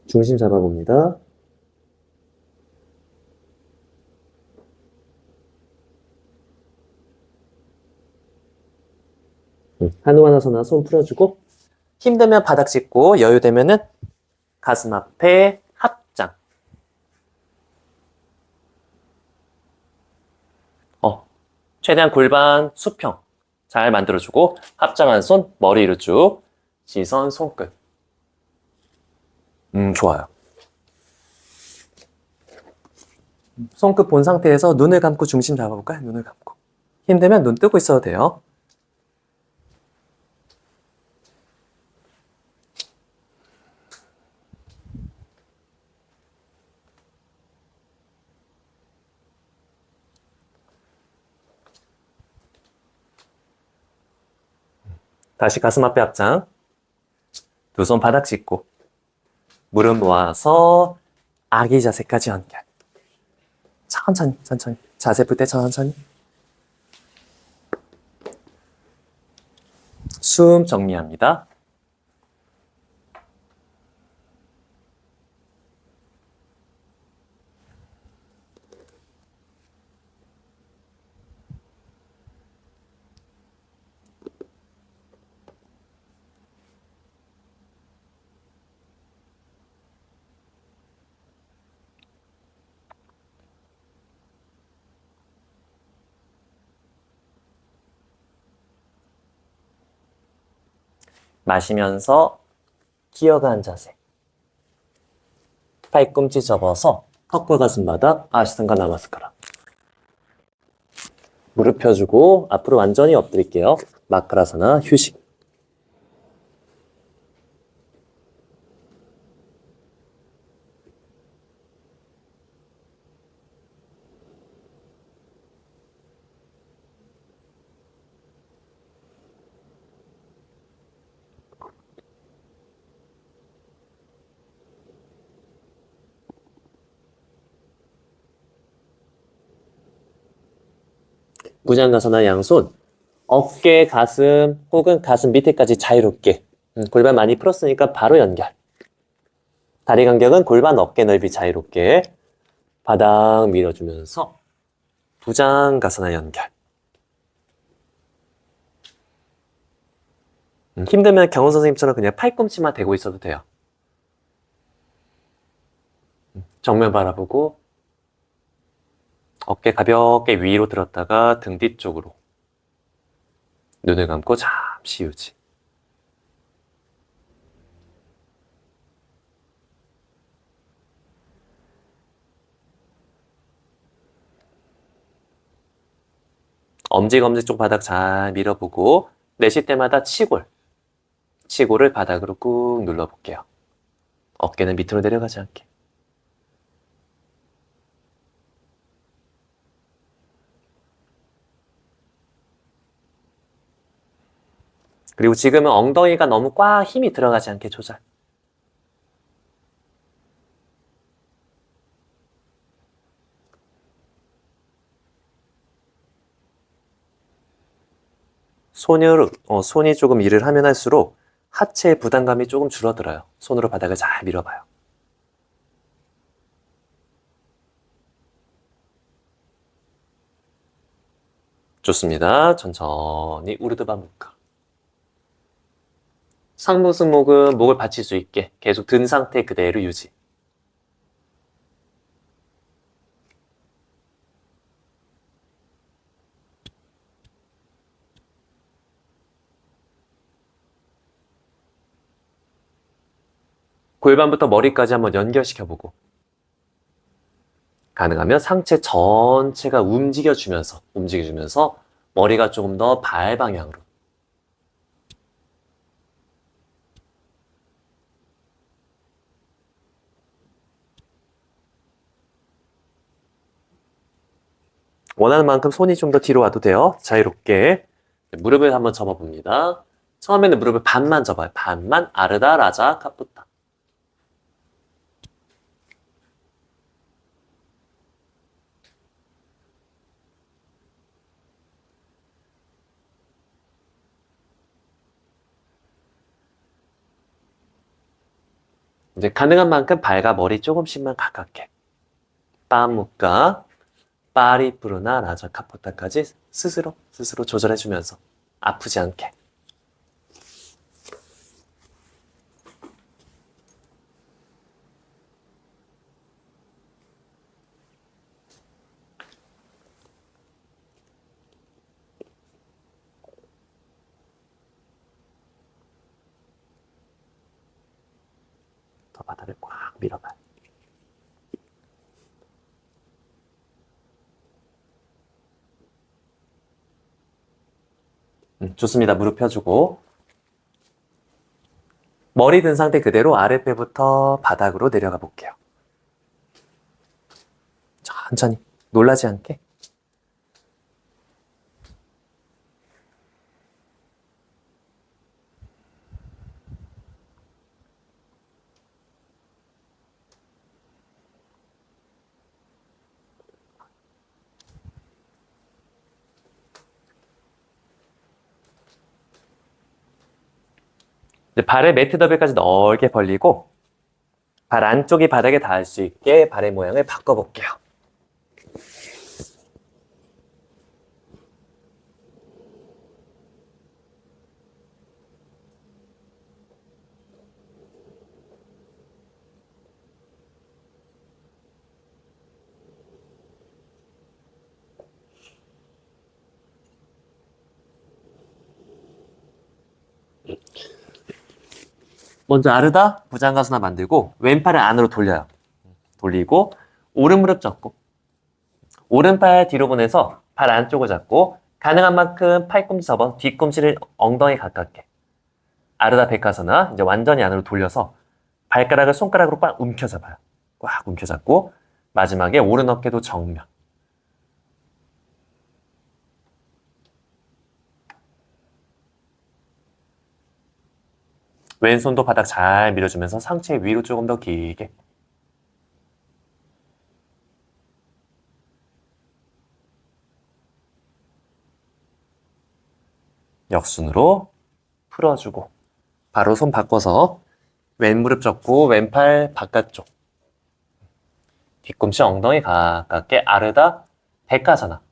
중심 잡아봅니다. 하누아나서나 손 풀어주고 힘들면 바닥 짚고 여유되면은 가슴 앞에 합장. 최대한 골반 수평 잘 만들어주고 합장한 손 머리 위로 쭉. 시선 손끝. 좋아요. 손끝 본 상태에서 눈을 감고 중심 잡아볼까요? 눈을 감고. 힘들면 눈 뜨고 있어도 돼요. 다시 가슴 앞에 합장. 두 손 바닥 짚고 무릎 모아서 아기 자세까지 연결. 천천히 자세 풀 때 천천히. 숨 정리합니다. 마시면서 기어간 자세. 팔꿈치 접어서 턱과 가슴 바닥 아시탄가 나마스카라. 무릎 펴주고 앞으로 완전히 엎드릴게요. 마크라사나 휴식. 무장가사나 양손. 어깨, 가슴 혹은 가슴 밑에까지 자유롭게. 골반 많이 풀었으니까 바로 연결. 다리 간격은 골반 어깨 넓이 자유롭게. 바닥 밀어주면서 부장가사나 연결. 힘들면 경훈 선생님처럼 그냥 팔꿈치만 대고 있어도 돼요. 정면 바라보고 어깨 가볍게 위로 들었다가 등 뒤쪽으로. 눈을 감고 잠시 유지. 엄지검지 쪽 바닥 잘 밀어보고 내쉴 때마다 치골. 치골을 바닥으로 꾹 눌러볼게요. 어깨는 밑으로 내려가지 않게. 그리고 지금은 엉덩이가 너무 꽉 힘이 들어가지 않게 조절. 손이 조금 일을 하면 할수록 하체의 부담감이 조금 줄어들어요. 손으로 바닥을 잘 밀어봐요. 좋습니다. 천천히 우르드바 무카. 상부승목은 목을 받칠 수 있게 계속 든 상태 그대로 유지. 골반부터 머리까지 한번 연결시켜보고 가능하면 상체 전체가 움직여주면서 머리가 조금 더 발 방향으로. 원하는 만큼 손이 좀 더 뒤로 와도 돼요. 자유롭게. 무릎을 한번 접어봅니다. 처음에는 무릎을 반만 접어요. 반만. 아르다, 라자, 카푸타. 이제 가능한 만큼 발과 머리 조금씩만 가깝게. 빠무까, 파리푸르나, 라자, 카푸타까지 스스로 조절해주면서 아프지 않게. 더 바닥을 꽉 밀어봐요. 좋습니다. 무릎 펴주고 머리 든 상태 그대로 아랫배부터 바닥으로 내려가 볼게요. 천천히 놀라지 않게. 이제 발을 매트 더블까지 넓게 벌리고 발 안쪽이 바닥에 닿을 수 있게 발의 모양을 바꿔볼게요. 먼저 아르다 부장가수나 만들고 왼팔을 안으로 돌려요. 돌리고 오른 무릎 접고 오른팔 뒤로 보내서 발 안쪽을 잡고 가능한 만큼 팔꿈치 접어 뒤꿈치를 엉덩이 가깝게 아르다 백하사나 이제 완전히 안으로 돌려서 발가락을 손가락으로 꽉 움켜잡아요. 꽉 움켜잡고 마지막에 오른 어깨도 정면. 왼손도 바닥 잘 밀어주면서 상체 위로 조금 더 길게. 역순으로 풀어주고 바로 손 바꿔서 왼 무릎 접고 왼팔 바깥쪽 뒤꿈치 엉덩이 가깝게 아르다 백하사나.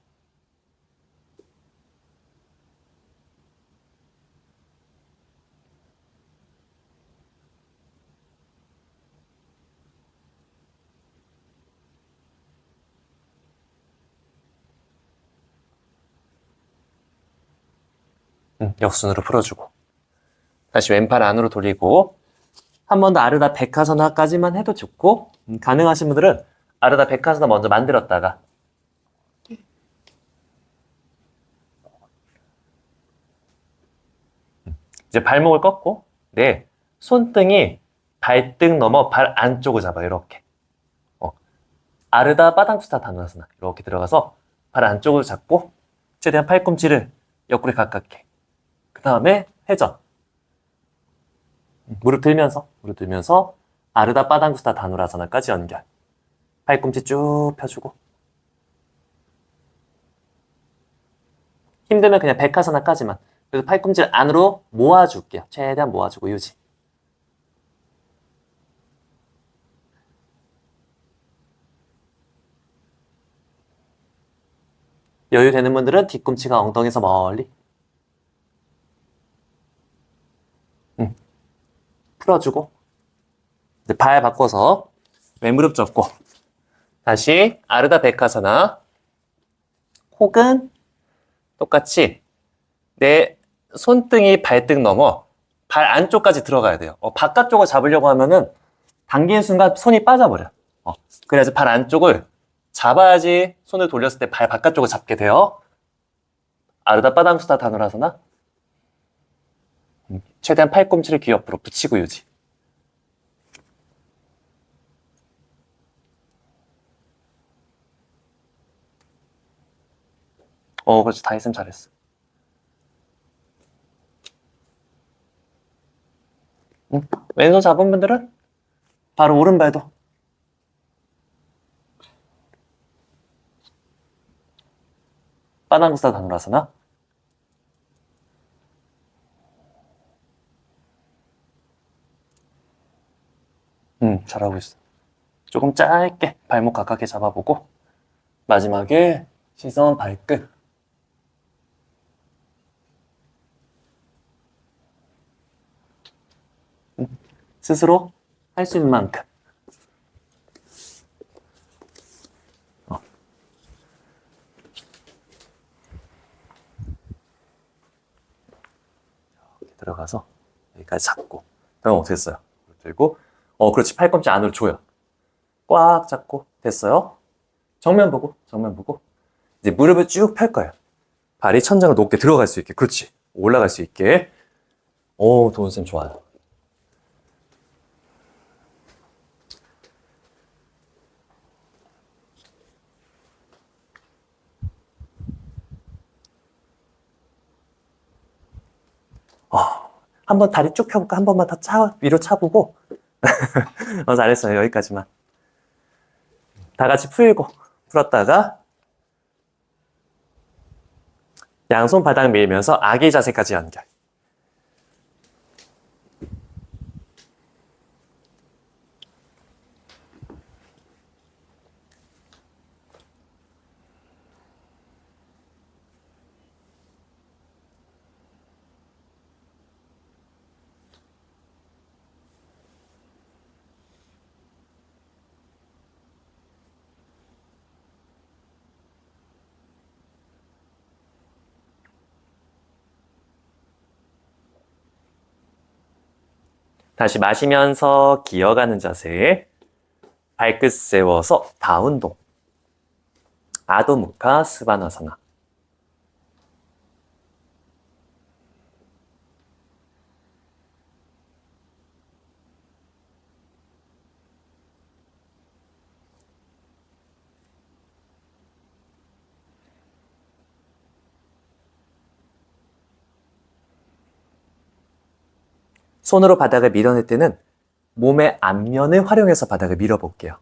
역순으로 풀어주고 다시 왼팔 안으로 돌리고 한 번 더 아르다 백하사나까지만 해도 좋고 가능하신 분들은 아르다 백하사나 먼저 만들었다가 이제 발목을 꺾고 내 손등이 발등 넘어 발 안쪽을 잡아요. 이렇게 아르다 바당쿠스타 다누아사나 이렇게 들어가서 발 안쪽을 잡고 최대한 팔꿈치를 옆구리 가깝게 그 다음에 회전 무릎 들면서 아르다 바당쿠스타 다누라사나까지 연결. 팔꿈치 쭉 펴주고 힘들면 그냥 백하사나까지만. 그래서 팔꿈치를 안으로 모아줄게요. 최대한 모아주고 유지. 여유 되는 분들은 뒤꿈치가 엉덩이에서 멀리 풀어주고 이제 발 바꿔서 왼무릎 접고 다시 아르다 백하사나 혹은 똑같이 내 손등이 발등 넘어 발 안쪽까지 들어가야 돼요. 바깥쪽을 잡으려고 하면은 당기는 순간 손이 빠져버려. 그래서 발 안쪽을 잡아야지 손을 돌렸을 때 발 바깥쪽을 잡게 돼요. 아르다 바당쿠스타 다누라사나 최대한 팔꿈치를 귀 옆으로 붙이고 유지. 그렇지. 다 했으면 잘했어. 왼손 잡은 분들은 바로 오른발도 바당쿠스타 다누라사나. 잘하고 있어. 조금 짧게 발목 가깝게 잡아보고 마지막에 시선 발끝. 스스로 할 수 있는 만큼. 이렇게 들어가서 여기까지 잡고 그럼 됐어요. 들고 그렇지. 팔꿈치 안으로 조여. 꽉 잡고 됐어요. 정면 보고 이제 무릎을 쭉 펼 거예요. 발이 천장을 높게 들어갈 수 있게. 그렇지. 올라갈 수 있게. 도훈쌤 좋아요. 한번 다리 쭉 펴볼까? 한 번만 더 위로 차보고. 잘했어요. 여기까지만. 다 같이 풀었다가 양손 바닥 밀면서 아기 자세까지 연결. 다시 마시면서 기어가는 자세. 발끝 세워서 다운독. 아도무카 스바나사나. 손으로 바닥을 밀어낼 때는 몸의 앞면을 활용해서 바닥을 밀어볼게요.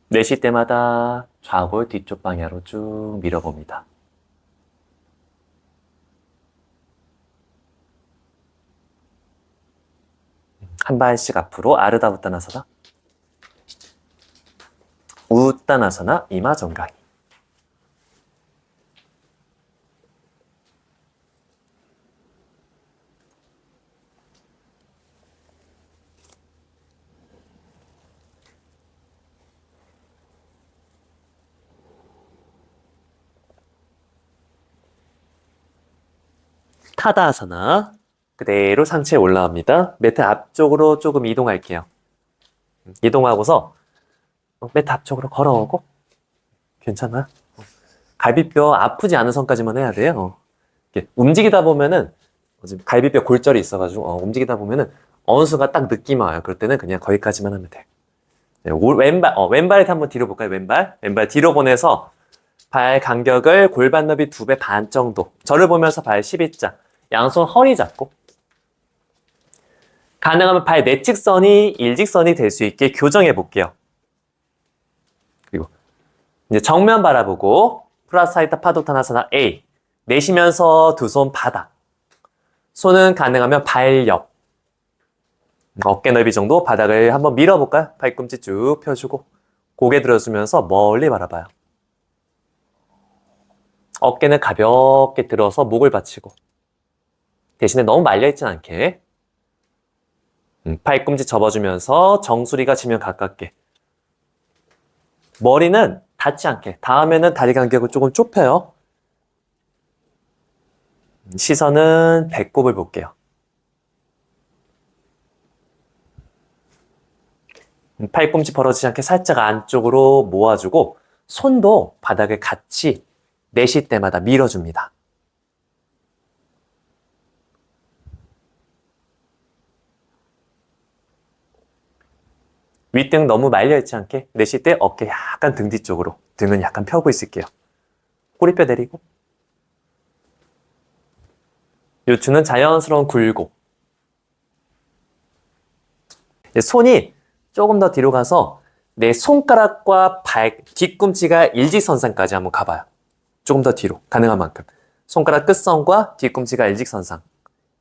내쉴 때마다 좌골 뒤쪽 방향으로 쭉 밀어봅니다. 한 발씩 앞으로 아르다 우따나사나. 우따나사나 이마정강이. 타다아사나. 그대로 상체에 올라옵니다. 매트 앞쪽으로 조금 이동할게요. 이동하고서 매트 앞쪽으로 걸어오고. 괜찮아? 갈비뼈 아프지 않은 선까지만 해야 돼요. 이렇게 움직이다 보면은 지금 갈비뼈 골절이 있어가지고 움직이다 보면은 어느 순간 딱 느낌이 와요. 그럴 때는 그냥 거기까지만 하면 돼. 네, 왼발 이렇게 한번 뒤로 볼까요? 왼발 뒤로 보내서 발 간격을 골반 너비 2배 반 정도. 저를 보면서 발 12자. 양손 허리 잡고. 가능하면 발 내측선이 일직선이 될 수 있게 교정해 볼게요. 그리고 이제 정면 바라보고 프라사이타 파도타나사나 A. 내쉬면서 두 손 바닥. 손은 가능하면 발 옆. 어깨 넓이 정도 바닥을 한번 밀어볼까요? 발꿈치 쭉 펴주고 고개 들어주면서 멀리 바라봐요. 어깨는 가볍게 들어서 목을 받치고 대신에 너무 말려있진 않게 팔꿈치 접어주면서 정수리가 지면 가깝게 머리는 닿지 않게 다음에는 다리 간격을 조금 좁혀요. 시선은 배꼽을 볼게요. 팔꿈치 벌어지지 않게 살짝 안쪽으로 모아주고 손도 바닥을 같이 내쉴 때마다 밀어줍니다. 윗등 너무 말려있지 않게 내쉴 때 어깨 약간 등 뒤쪽으로 등은 약간 펴고 있을게요. 꼬리뼈 내리고 요추는 자연스러운 굴곡. 손이 조금 더 뒤로 가서 내 손가락과 뒤꿈치가 일직선상까지 한번 가봐요. 조금 더 뒤로 가능한 만큼 손가락 끝선과 뒤꿈치가 일직선상.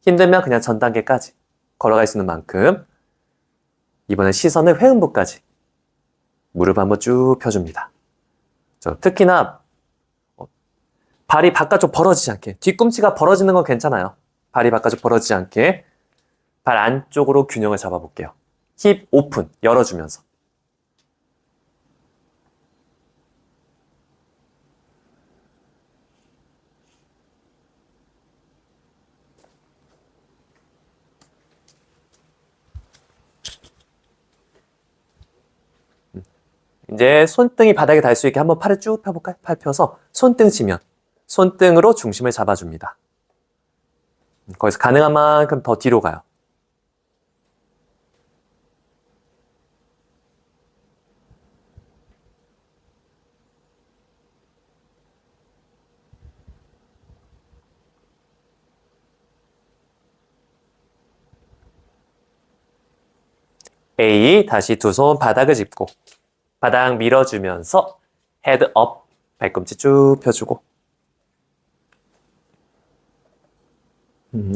힘들면 그냥 전 단계까지 걸어갈 수 있는 만큼. 이번엔 시선을 회음부까지 무릎 한번 쭉 펴줍니다. 특히나 발이 바깥쪽 벌어지지 않게 뒤꿈치가 벌어지는 건 괜찮아요. 발이 바깥쪽 벌어지지 않게 발 안쪽으로 균형을 잡아볼게요. 힙 오픈 열어주면서 이제 손등이 바닥에 닿을 수 있게 한번 팔을 쭉 펴볼까요? 팔 펴서 손등 치면 손등으로 중심을 잡아줍니다. 거기서 가능한 만큼 더 뒤로 가요. A, 다시 두 손 바닥을 짚고 바닥 밀어주면서 헤드 업, 발꿈치 쭉 펴주고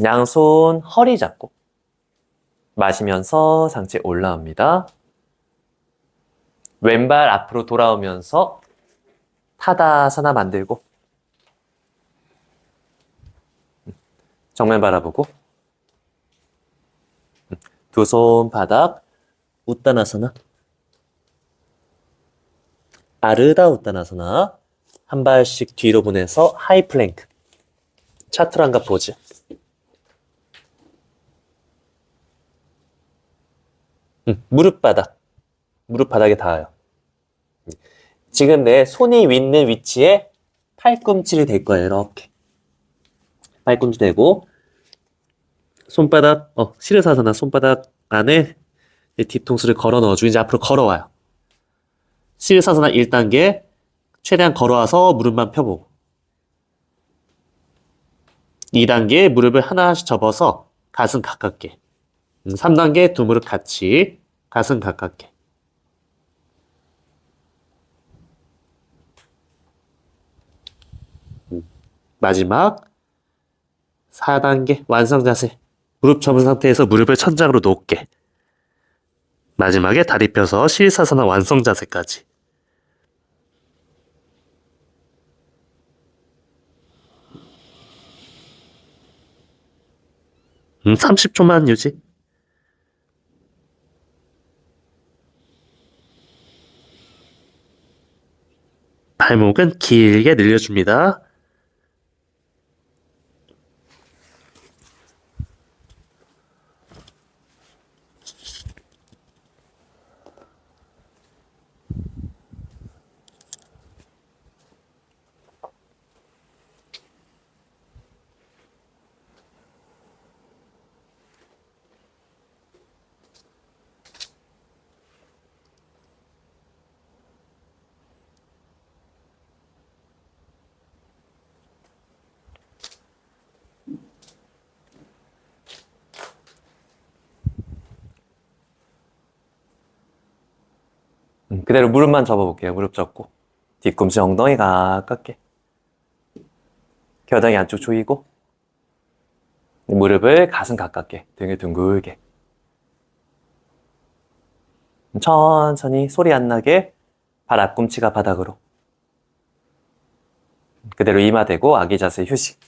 양손 허리 잡고 마시면서 상체 올라옵니다. 왼발 앞으로 돌아오면서 타다사나 만들고 정면 바라보고 두 손 바닥 우따나사나 아르다 우따나사나 한 발씩 뒤로 보내서 하이 플랭크 차트를 한번 보지. 무릎 바닥에 닿아요. 지금 내 손이 있는 위치에 팔꿈치를 댈 거예요. 이렇게 팔꿈치 대고 손바닥 시르사사나 손바닥 안에 내 뒤통수를 걸어 넣어주고 이제 앞으로 걸어와요. 시르사사나 1단계 최대한 걸어와서 무릎만 펴보고 2단계 무릎을 하나씩 접어서 가슴 가깝게 3단계 두 무릎 같이 가슴 가깝게 마지막 4단계 완성 자세 무릎 접은 상태에서 무릎을 천장으로 놓게 마지막에 다리 펴서 시르사사나 완성 자세까지 30초만 유지 발목은 길게 늘려줍니다. 그대로 무릎만 접어볼게요. 무릎 접고 뒤꿈치 엉덩이 가깝게 겨드랑이 안쪽 조이고 무릎을 가슴 가깝게 등을 둥글게 천천히 소리 안 나게 발 앞꿈치가 바닥으로 그대로 이마 대고 아기 자세 휴식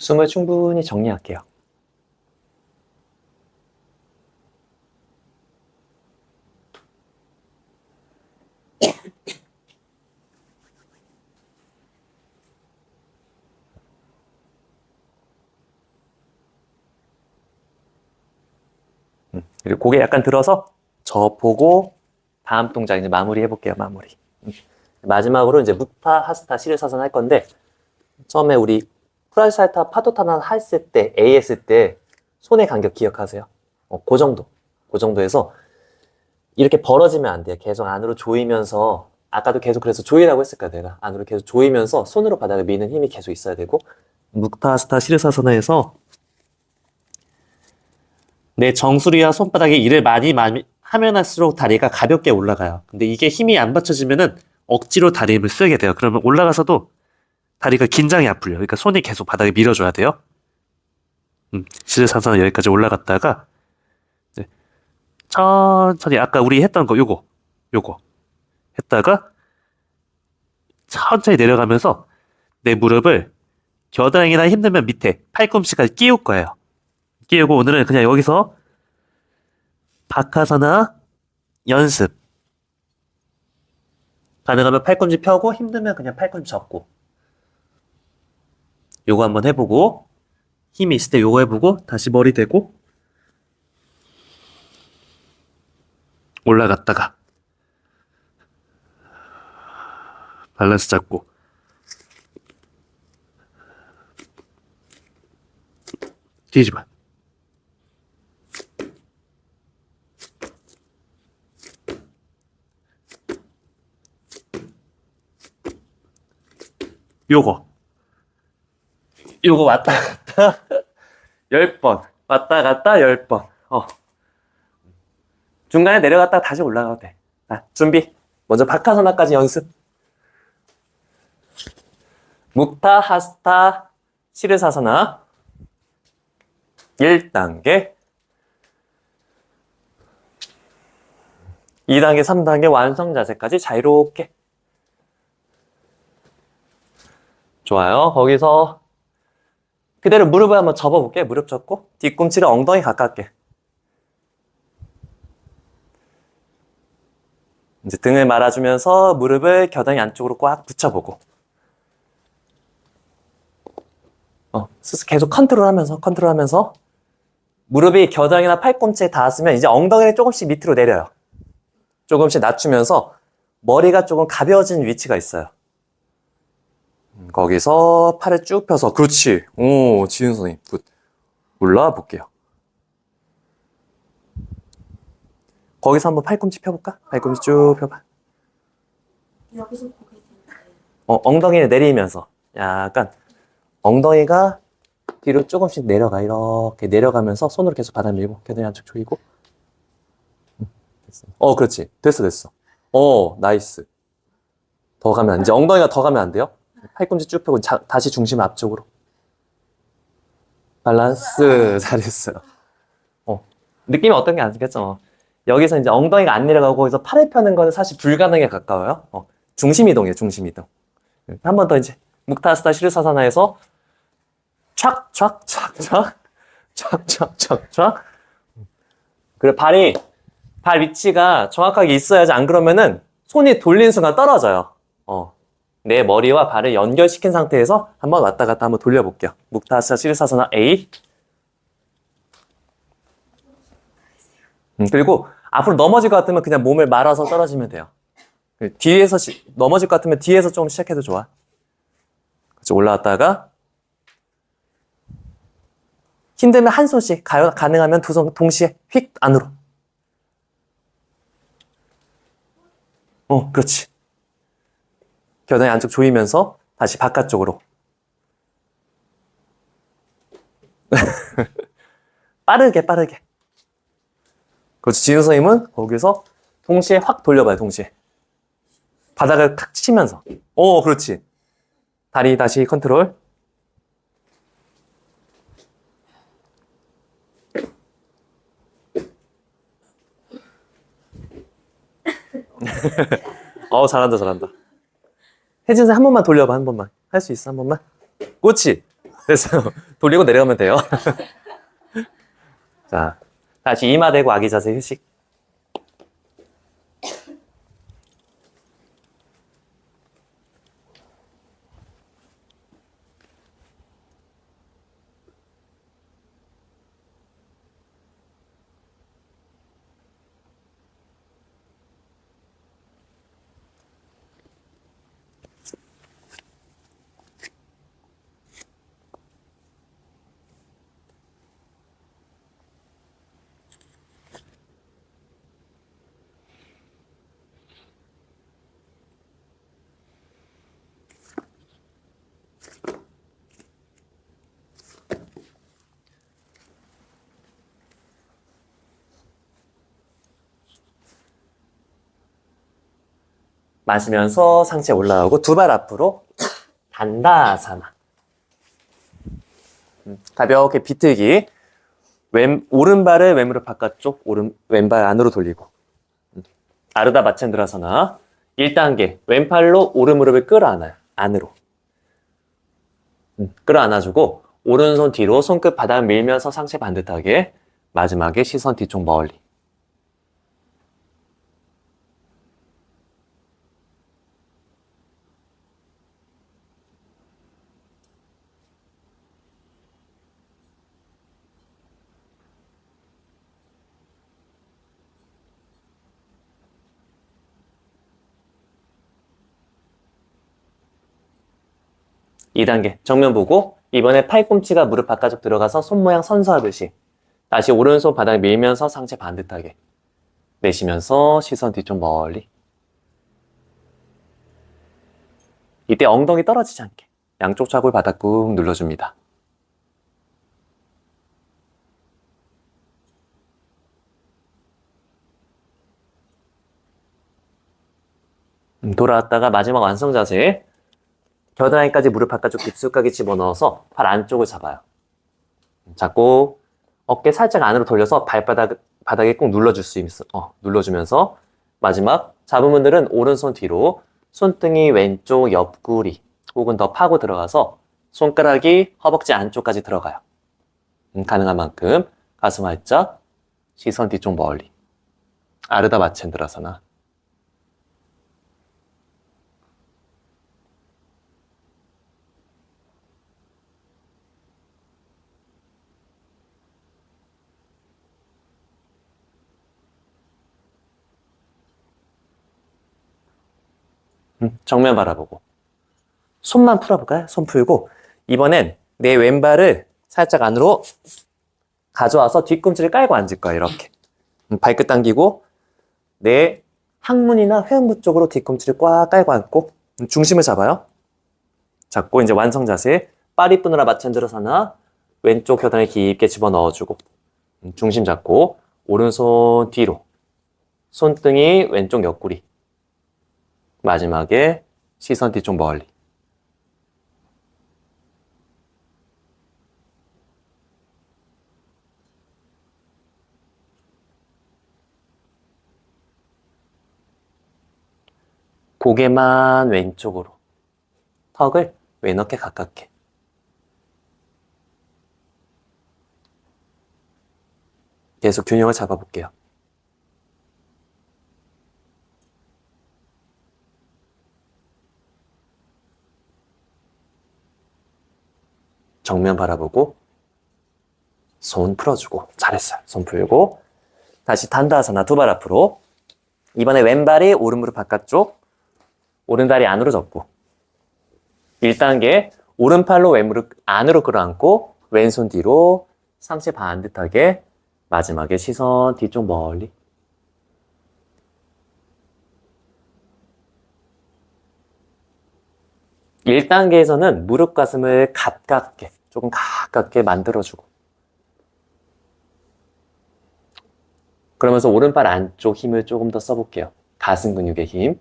숨을 충분히 정리할게요. 그리고 고개 약간 들어서 저 보고 다음 동작 이제 마무리 해볼게요. 마무리. 마지막으로 이제 묵타 하스타 시르사선 할 건데 처음에 우리 프라이살타 파도타나 했을 때 A 했을 때 손의 간격 기억하세요? 그 정도. 그 정도에서 이렇게 벌어지면 안 돼요. 계속 안으로 조이면서 아까도 계속 그래서 조이라고 했을 거야 내가. 안으로 계속 조이면서 손으로 바닥을 미는 힘이 계속 있어야 되고 묵타 하스타 시르사선에서 내 정수리와 손바닥에 일을 많이 하면 할수록 다리가 가볍게 올라가요. 근데 이게 힘이 안 받쳐지면은 억지로 다리 힘을 쓰게 돼요. 그러면 올라가서도 다리가 긴장이 안 풀려요. 그러니까 손이 계속 바닥에 밀어줘야 돼요. 시르사선 여기까지 올라갔다가 네. 천천히 아까 우리 했던 거 요거 했다가 천천히 내려가면서 내 무릎을 겨드랑이나 힘들면 밑에 팔꿈치까지 끼울 거예요. 끼우고 오늘은 그냥 여기서 박하사나 연습 가능하면 팔꿈치 펴고 힘들면 그냥 팔꿈치 접고 요거 한번 해보고 힘이 있을 때 요거 해보고 다시 머리 대고 올라갔다가 밸런스 잡고 뒤집어 요거 왔다 갔다 10번 왔다 갔다 10번 중간에 내려갔다가 다시 올라가도 돼. 자, 준비 먼저 박하사나까지 연습 묵타 하스타 시르사사나 1단계 2단계 3단계 완성 자세까지 자유롭게 좋아요. 거기서 그대로 무릎을 한번 접어볼게. 무릎 접고 뒤꿈치를 엉덩이 가깝게. 이제 등을 말아주면서 무릎을 겨드랑이 안쪽으로 꽉 붙여보고 계속 컨트롤하면서 무릎이 겨드랑이나 팔꿈치에 닿았으면 이제 엉덩이를 조금씩 밑으로 내려요. 조금씩 낮추면서 머리가 조금 가벼워지는 위치가 있어요. 거기서 팔을 쭉 펴서 그렇지. 오, 지은 선생님 굿. 올라와 볼게요. 거기서 한번 팔꿈치 펴볼까? 팔꿈치 쭉 펴봐. 여기서 보게 되나요? 엉덩이를 내리면서 약간 엉덩이가 뒤로 조금씩 내려가. 이렇게 내려가면서 손으로 계속 받아 밀고 겨드랑이 한쪽 조이고. 됐어. 그렇지. 됐어. 나이스. 더 가면 이제 엉덩이가 더 가면 안 돼요. 팔꿈치 쭉 펴고 다시 중심 앞쪽으로. 밸런스. 잘했어요. 느낌이 어떤 게 아시겠죠? 여기서 이제 엉덩이가 안 내려가고 거기서 팔을 펴는 거는 사실 불가능에 가까워요. 중심 이동이에요, 중심 이동. 한 번 더 이제 묵타스타 시르사사나에서 촥촥촥촥 그리고 발 위치가 정확하게 있어야지. 안 그러면은 손이 돌리는 순간 떨어져요. 내 머리와 발을 연결시킨 상태에서 한번 왔다 갔다 한번 돌려볼게요. 묵타스타 시르사사나 A. 그리고 앞으로 넘어질 것 같으면 그냥 몸을 말아서 떨어지면 돼요. 뒤에서 넘어질 것 같으면 뒤에서 좀 시작해도 좋아. 그렇죠. 올라왔다가 힘들면 한 손씩, 가능하면 두 손 동시에 휙 안으로. 그렇지. 겨드랑이 안쪽 조이면서 다시 바깥쪽으로. 빠르게. 그렇지. 지은 선생님은 거기서 동시에 확 돌려봐요, 동시에. 바닥을 탁 치면서. 그렇지. 다리 다시 컨트롤. 잘한다. 혜진 선생님 한 번만 돌려봐, 한 번만. 할 수 있어, 한 번만. 그렇지. 됐어요. 돌리고 내려가면 돼요. 자, 다시 이마 대고 아기 자세 휴식. 마시면서 상체 올라오고 두 발 앞으로 단다아사나. 가볍게 비틀기. 오른발을 왼무릎 바깥쪽, 왼발 안으로 돌리고. 아르다 마챈드라사나. 1단계 왼팔로 오른무릎을 끌어안아요. 안으로. 끌어안아주고 오른손 뒤로 손끝 바닥 밀면서 상체 반듯하게. 마지막에 시선 뒤쪽 멀리. 이 단계 정면 보고 이번에 팔꿈치가 무릎 바깥쪽 들어가서 손 모양 선수하듯이 다시 오른손 바닥 밀면서 상체 반듯하게 내쉬면서 시선 뒤쪽 멀리. 이때 엉덩이 떨어지지 않게 양쪽 좌골 바닥 꾹 눌러줍니다. 돌아왔다가 마지막 완성 자세. 겨드랑이까지 무릎 바깥쪽 깊숙하게 집어넣어서 팔 안쪽을 잡아요. 잡고 어깨 살짝 안으로 돌려서 바닥에 꼭 눌러주면서 마지막 잡은 분들은 오른손 뒤로 손등이 왼쪽 옆구리 혹은 더 파고 들어가서 손가락이 허벅지 안쪽까지 들어가요. 가능한 만큼 가슴 활짝, 시선 뒤쪽 멀리. 아르다 마첸드라사나. 정면 바라보고. 손만 풀어볼까요? 손 풀고. 이번엔 내 왼발을 살짝 안으로 가져와서 뒤꿈치를 깔고 앉을 거야, 이렇게. 발끝 당기고, 내 항문이나 회음부 쪽으로 뒤꿈치를 꽉 깔고 앉고, 중심을 잡아요. 잡고, 이제 완성 자세. 파리 뿌느라 마찬들어서나 왼쪽 겨드랑이 깊게 집어넣어주고, 중심 잡고, 오른손 뒤로. 손등이 왼쪽 옆구리. 마지막에 시선 뒤쪽 멀리. 고개만 왼쪽으로. 턱을 왼어깨 가깝게. 계속 균형을 잡아볼게요. 정면 바라보고 손 풀어주고. 잘했어요. 손 풀고 다시 단다아사나 두 발 앞으로. 이번에 왼발이 오른 무릎 바깥쪽, 오른다리 안으로 접고 1단계 오른팔로 왼무릎 안으로 끌어안고 왼손 뒤로 상체 반듯하게. 마지막에 시선 뒤쪽 멀리. (1단계에서는) 무릎 가슴을 가깝게, 조금 가깝게 만들어주고, 그러면서 오른팔 안쪽 힘을 조금 더 써볼게요. 가슴 근육의 힘.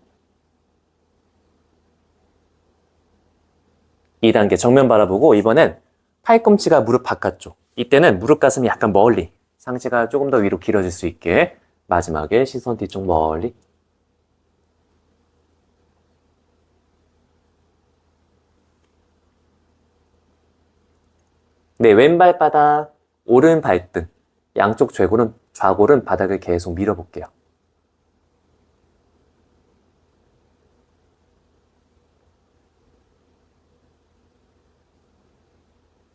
2단계 정면 바라보고 이번엔 팔꿈치가 무릎 바깥쪽. 이때는 무릎 가슴이 약간 멀리, 상체가 조금 더 위로 길어질 수 있게. 마지막에 시선 뒤쪽 멀리. 네, 왼발 바닥, 오른 발등, 양쪽 좌골은 바닥을 계속 밀어볼게요.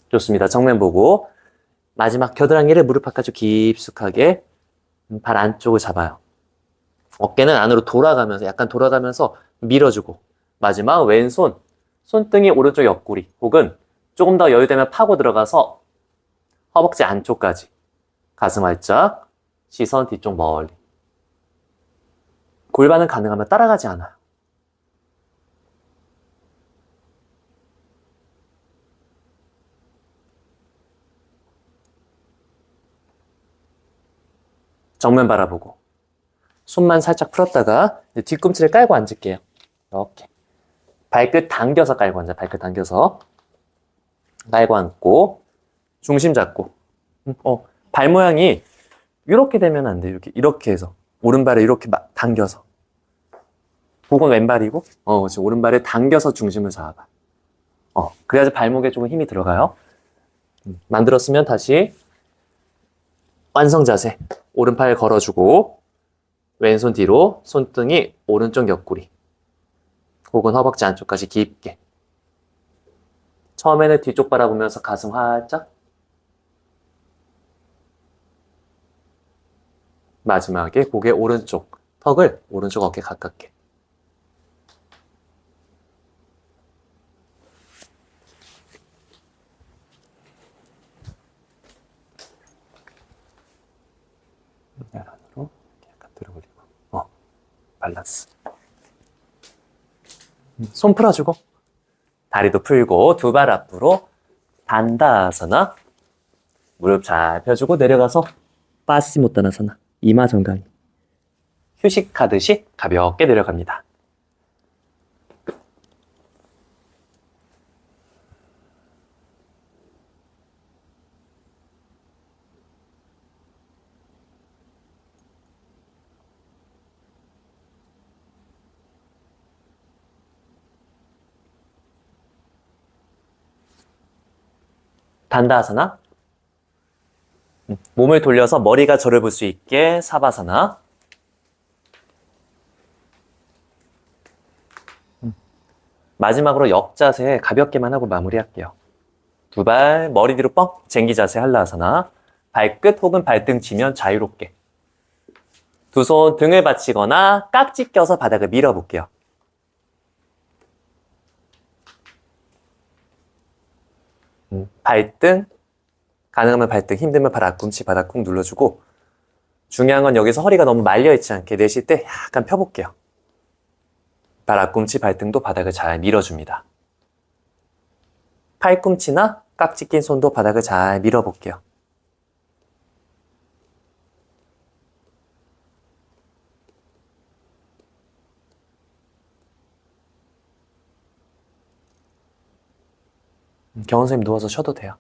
좋습니다. 정면 보고 마지막 겨드랑이를 무릎 바깥쪽 깊숙하게 발 안쪽을 잡아요. 어깨는 안으로 돌아가면서, 약간 돌아가면서 밀어주고, 마지막 왼손, 손등이 오른쪽 옆구리 혹은 조금 더 여유되면 파고 들어가서 허벅지 안쪽까지. 가슴 활짝, 시선 뒤쪽 멀리. 골반은 가능하면 따라가지 않아요. 정면 바라보고 손만 살짝 풀었다가 뒤꿈치를 깔고 앉을게요. 이렇게 발끝 당겨서 깔고 앉아. 발끝 당겨서 깔고 앉고 중심 잡고. 발 모양이 이렇게 되면 안 돼요. 이렇게 해서 오른발을 이렇게 당겨서. 그건 왼발이고, 지금 오른발을 당겨서 중심을 잡아. 그래야지 발목에 조금 힘이 들어가요. 만들었으면 다시 완성 자세. 오른팔 걸어주고 왼손 뒤로, 손등이 오른쪽 옆구리 혹은 허벅지 안쪽까지 깊게. 처음에는 뒤쪽 바라보면서 가슴 활짝. 마지막에 고개 오른쪽, 턱을 오른쪽 어깨 가깝게. 안으로 약간 들어올리고. 밸런스. 손 풀어주고 다리도 풀고 두 발 앞으로 단다아사나. 무릎 잘 펴주고 내려가서 파시모타나사나. 이마 정강이. 휴식하듯이 가볍게 내려갑니다. 단다하사나. 몸을 돌려서 머리가 저를 볼 수 있게 사바사나. 마지막으로 역자세 가볍게만 하고 마무리할게요. 두 발 머리 뒤로 뻥 쟁기 자세 할라하사나. 발끝 혹은 발등 지면 자유롭게. 두 손 등을 받치거나 깍지 껴서 바닥을 밀어볼게요. 발등, 가능하면 발등, 힘들면 발 앞꿈치 바닥 쿵 눌러주고, 중요한 건 여기서 허리가 너무 말려있지 않게 내쉴 때 약간 펴볼게요. 발 앞꿈치, 발등도 바닥을 잘 밀어줍니다. 팔꿈치나 깍지 낀 손도 바닥을 잘 밀어볼게요. 경원 선생님 누워서 쉬어도 돼요.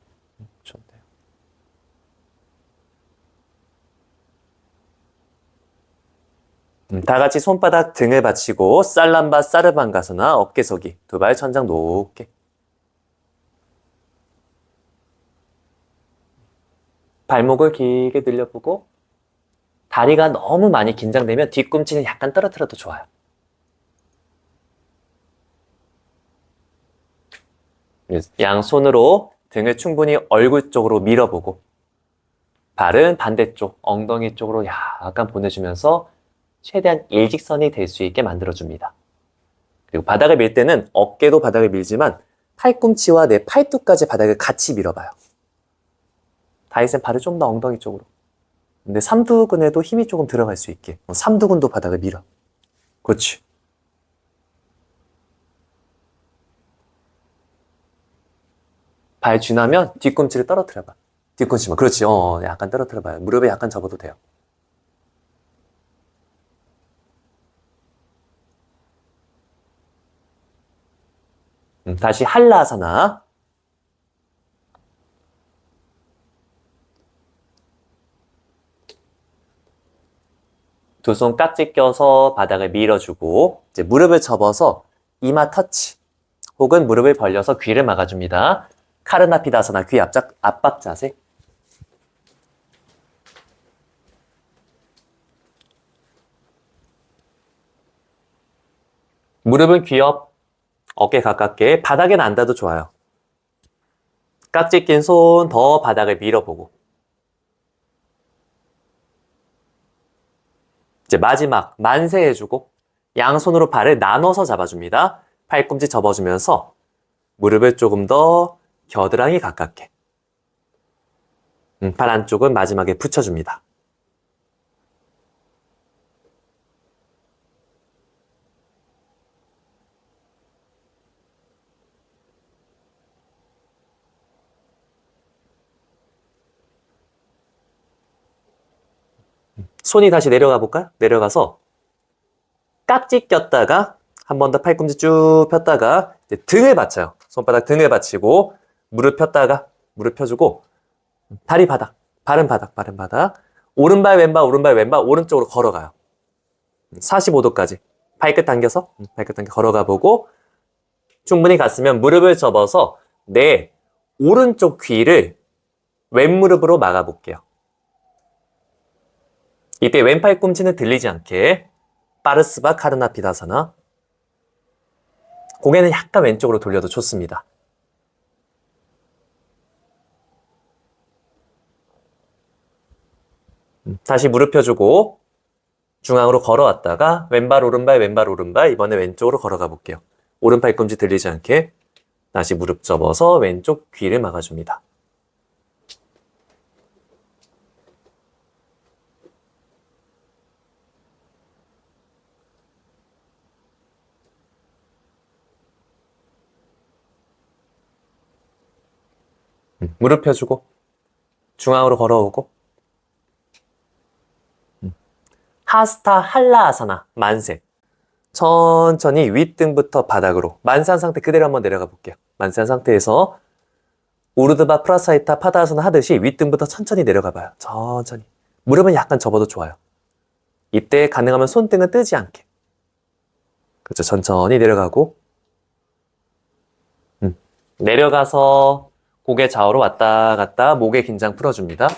쉬어도 돼요. 다 같이 손바닥 등을 받치고 살람바 사르반가스나 어깨 서기 두 발 천장 높게. 발목을 길게 늘려보고 다리가 너무 많이 긴장되면 뒤꿈치는 약간 떨어뜨려도 좋아요. 양손으로 등을 충분히 얼굴 쪽으로 밀어보고 발은 반대쪽 엉덩이 쪽으로 약간 보내주면서 최대한 일직선이 될 수 있게 만들어줍니다. 그리고 바닥을 밀 때는 어깨도 바닥을 밀지만 팔꿈치와 내 팔뚝까지 바닥을 같이 밀어봐요. 다이센 발을 좀 더 엉덩이 쪽으로. 근데 삼두근에도 힘이 조금 들어갈 수 있게 삼두근도 바닥을 밀어. 그렇지. 발 쥐나면 뒤꿈치를 떨어뜨려봐. 뒤꿈치만. 그렇지. 약간 떨어뜨려봐요. 무릎에 약간 접어도 돼요. 다시 할라아사나. 두 손 깍지 껴서 바닥을 밀어주고 이제 무릎을 접어서 이마 터치 혹은 무릎을 벌려서 귀를 막아줍니다. 카르나피다사나 귀 압박 자세. 무릎은 귀 옆, 어깨 가깝게 바닥에 앉아도 좋아요. 깍지 낀 손 더 바닥을 밀어보고 이제 마지막 만세 해주고 양손으로 발을 나눠서 잡아줍니다. 팔꿈치 접어주면서 무릎을 조금 더 겨드랑이 가깝게 발 안쪽은 마지막에 붙여줍니다. 손이 다시 내려가 볼까요? 내려가서 깍지 꼈다가 한 번 더 팔꿈치 쭉 폈다가 이제 등을 받쳐요. 손바닥 등을 받치고 무릎 폈다가 무릎 펴주고 다리 바닥, 발은 바닥, 발은 바닥. 오른발 왼발 오른발 왼발 오른쪽으로 걸어가요. 45도까지 발끝 당겨서 발끝 당겨 걸어가 보고 충분히 갔으면 무릎을 접어서 내 오른쪽 귀를 왼무릎으로 막아 볼게요. 이때 왼팔 꿈치는 들리지 않게 파르스바 카르나피다사나. 고개는 약간 왼쪽으로 돌려도 좋습니다. 다시 무릎 펴주고 중앙으로 걸어왔다가 왼발 오른발 왼발 오른발 이번에 왼쪽으로 걸어가 볼게요. 오른팔 꿈치 들리지 않게 다시 무릎 접어서 왼쪽 귀를 막아줍니다. 무릎 펴주고 중앙으로 걸어오고 하스타 할라아사나 만세. 천천히 윗등부터 바닥으로 만세한 상태 그대로 한번 내려가 볼게요. 만세한 상태에서 우르드바 프라사이타 파다아사나 하듯이 윗등부터 천천히 내려가 봐요. 천천히. 무릎은 약간 접어도 좋아요. 이때 가능하면 손등은 뜨지 않게. 그렇죠. 천천히 내려가고 내려가서 고개 좌우로 왔다 갔다 목의 긴장 풀어줍니다.